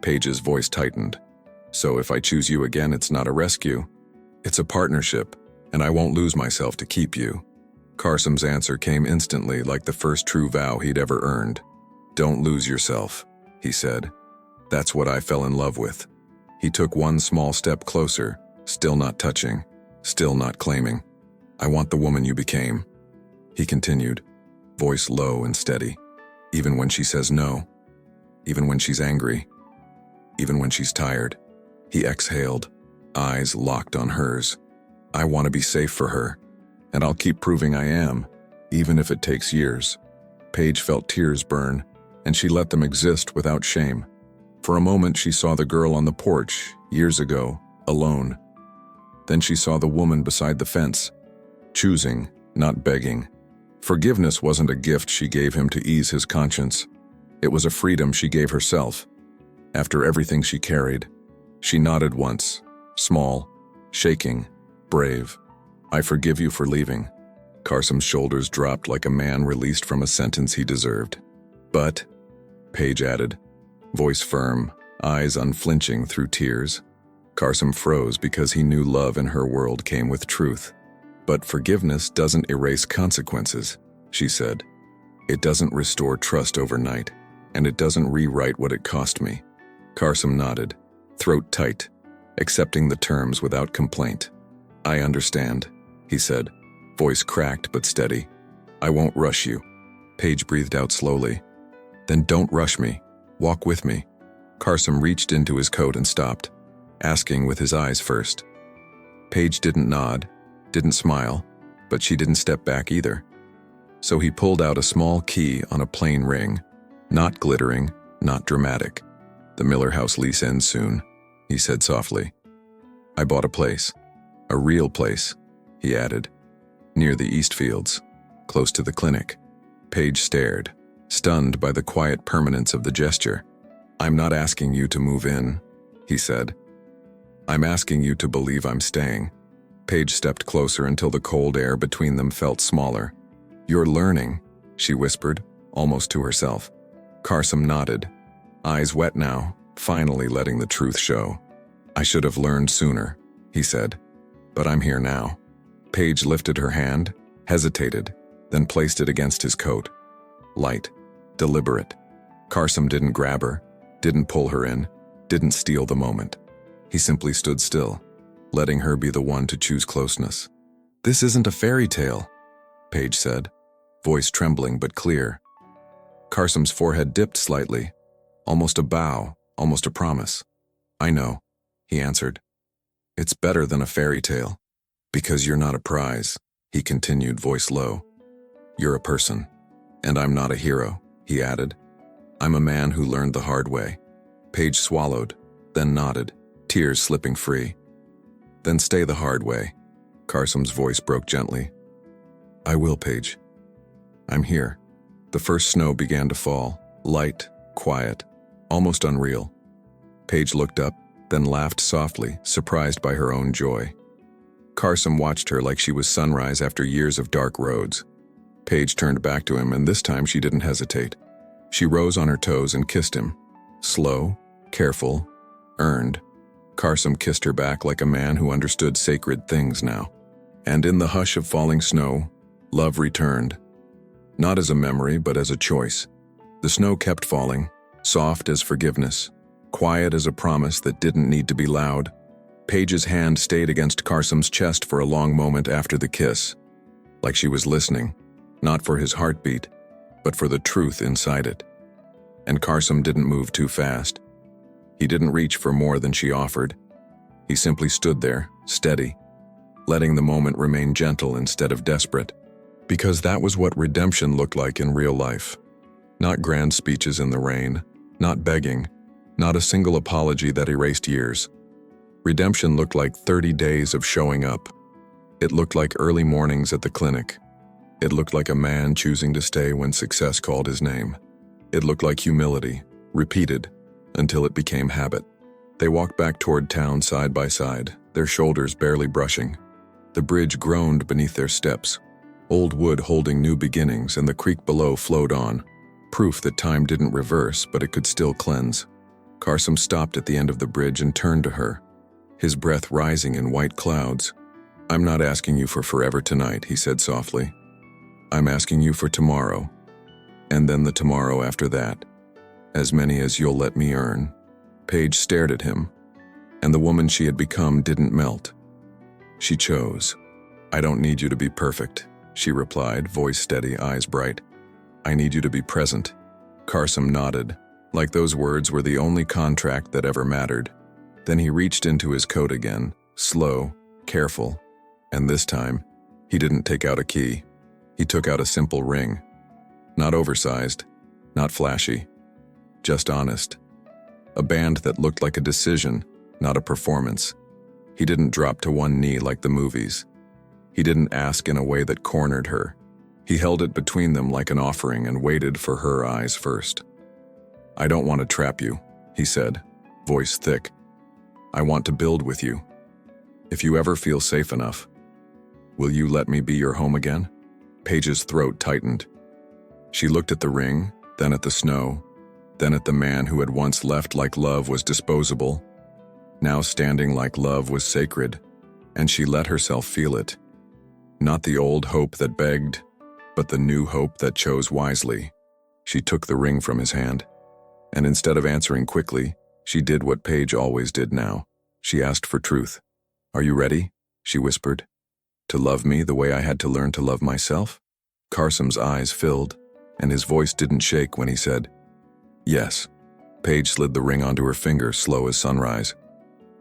Paige's voice tightened. So if I choose you again, it's not a rescue. It's a partnership, and I won't lose myself to keep you. Carsom's answer came instantly, like the first true vow he'd ever earned. Don't lose yourself, he said. That's what I fell in love with. He took one small step closer, still not touching, still not claiming. I want the woman you became. He continued, voice low and steady. Even when she says no. Even when she's angry. Even when she's tired. He exhaled, eyes locked on hers. I want to be safe for her, and I'll keep proving I am, even if it takes years. Paige felt tears burn, and she let them exist without shame. For a moment, she saw the girl on the porch, years ago, alone. Then she saw the woman beside the fence, choosing, not begging. Forgiveness wasn't a gift she gave him to ease his conscience. It was a freedom she gave herself. After everything she carried, she nodded once, small, shaking, brave. I forgive you for leaving. Carsom's shoulders dropped like a man released from a sentence he deserved. But, Paige added, voice firm, eyes unflinching through tears. Carsom froze because he knew love in her world came with truth. But forgiveness doesn't erase consequences, she said. It doesn't restore trust overnight, and it doesn't rewrite what it cost me. Carsom nodded, throat tight, accepting the terms without complaint. I understand, he said, voice cracked but steady. I won't rush you. Paige breathed out slowly. Then don't rush me. Walk with me. Carsom reached into his coat and stopped, asking with his eyes first. Paige didn't nod, didn't smile, but she didn't step back either. So he pulled out a small key on a plain ring, not glittering, not dramatic. The Miller House lease ends soon, he said softly. I bought a place, a real place, he added, near the East Fields, close to the clinic. Paige stared, stunned by the quiet permanence of the gesture. I'm not asking you to move in, he said. I'm asking you to believe I'm staying. Paige stepped closer until the cold air between them felt smaller. You're learning, she whispered, almost to herself. Carsom nodded, eyes wet now, finally letting the truth show. "I should have learned sooner," he said, "but I'm here now." Paige lifted her hand, hesitated, then placed it against his coat. Light, deliberate. Carsom didn't grab her, didn't pull her in, didn't steal the moment. He simply stood still, letting her be the one to choose closeness. "This isn't a fairy tale," Paige said, voice trembling but clear. Carsom's forehead dipped slightly, almost a bow, almost a promise. "I know," he answered. "It's better than a fairy tale. Because you're not a prize," he continued, voice low. "You're a person. And I'm not a hero," he added. "I'm a man who learned the hard way." Paige swallowed, then nodded, tears slipping free. "Then stay the hard way." Carsom's voice broke gently. "I will, Paige. I'm here." The first snow began to fall, light, quiet, almost unreal. Paige looked up, then laughed softly, surprised by her own joy. Carsom watched her like she was sunrise after years of dark roads. Paige turned back to him, and this time she didn't hesitate. She rose on her toes and kissed him. Slow, careful, earned. Carsom kissed her back like a man who understood sacred things now. And in the hush of falling snow, love returned. Not as a memory, but as a choice. The snow kept falling, soft as forgiveness, quiet as a promise that didn't need to be loud. Paige's hand stayed against Carsom's chest for a long moment after the kiss, like she was listening, not for his heartbeat, but for the truth inside it. And Carsom didn't move too fast. He didn't reach for more than she offered. He simply stood there, steady, letting the moment remain gentle instead of desperate. Because that was what redemption looked like in real life. Not grand speeches in the rain, not begging, not a single apology that erased years. Redemption looked like 30 days of showing up. It looked like early mornings at the clinic. It looked like a man choosing to stay when success called his name. It looked like humility, repeated, until it became habit. They walked back toward town side by side, their shoulders barely brushing. The bridge groaned beneath their steps, old wood holding new beginnings, and the creek below flowed on, proof that time didn't reverse, but it could still cleanse. Carsom stopped at the end of the bridge and turned to her, his breath rising in white clouds. "I'm not asking you for forever tonight," he said softly. "I'm asking you for tomorrow, and then the tomorrow after that. As many as you'll let me earn." Paige stared at him, and the woman she had become didn't melt. She chose. "I don't need you to be perfect," she replied, voice steady, eyes bright. "I need you to be present." Carsom nodded, like those words were the only contract that ever mattered. Then he reached into his coat again, slow, careful, and this time, he didn't take out a key. He took out a simple ring. Not oversized, not flashy, just honest. A band that looked like a decision, not a performance. He didn't drop to one knee like the movies. He didn't ask in a way that cornered her. He held it between them like an offering and waited for her eyes first. "I don't want to trap you," he said, voice thick. "I want to build with you. If you ever feel safe enough, will you let me be your home again?" Paige's throat tightened. She looked at the ring, then at the snow, then at the man who had once left like love was disposable, now standing like love was sacred, and she let herself feel it. Not the old hope that begged, but the new hope that chose wisely. She took the ring from his hand, and instead of answering quickly, she did what Paige always did now. She asked for truth. "Are you ready?" she whispered. "To love me the way I had to learn to love myself?" Carsom's eyes filled, and his voice didn't shake when he said, "Yes." Paige slid the ring onto her finger, slow as sunrise.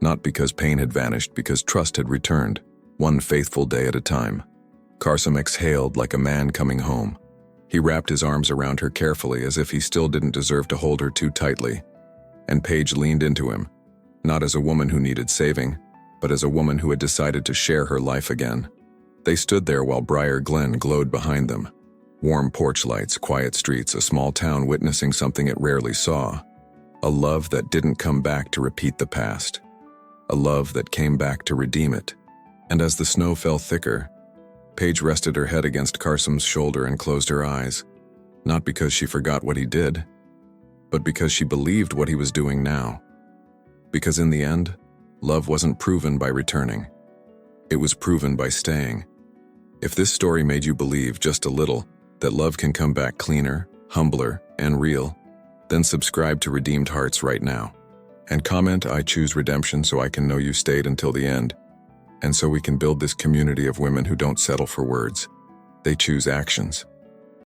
Not because pain had vanished, because trust had returned, one faithful day at a time. Carsom exhaled like a man coming home. He wrapped his arms around her carefully as if he still didn't deserve to hold her too tightly. And Paige leaned into him, not as a woman who needed saving, but as a woman who had decided to share her life again. They stood there while Briar Glen glowed behind them. Warm porch lights, quiet streets, a small town witnessing something it rarely saw. A love that didn't come back to repeat the past. A love that came back to redeem it. And as the snow fell thicker, Paige rested her head against Carsom's shoulder and closed her eyes. Not because she forgot what he did, but because she believed what he was doing now. Because in the end, love wasn't proven by returning. It was proven by staying. If this story made you believe just a little that love can come back cleaner, humbler, and real, then subscribe to Redeemed Hearts right now. And comment, "I choose redemption," so I can know you stayed until the end, and so we can build this community of women who don't settle for words. They choose actions.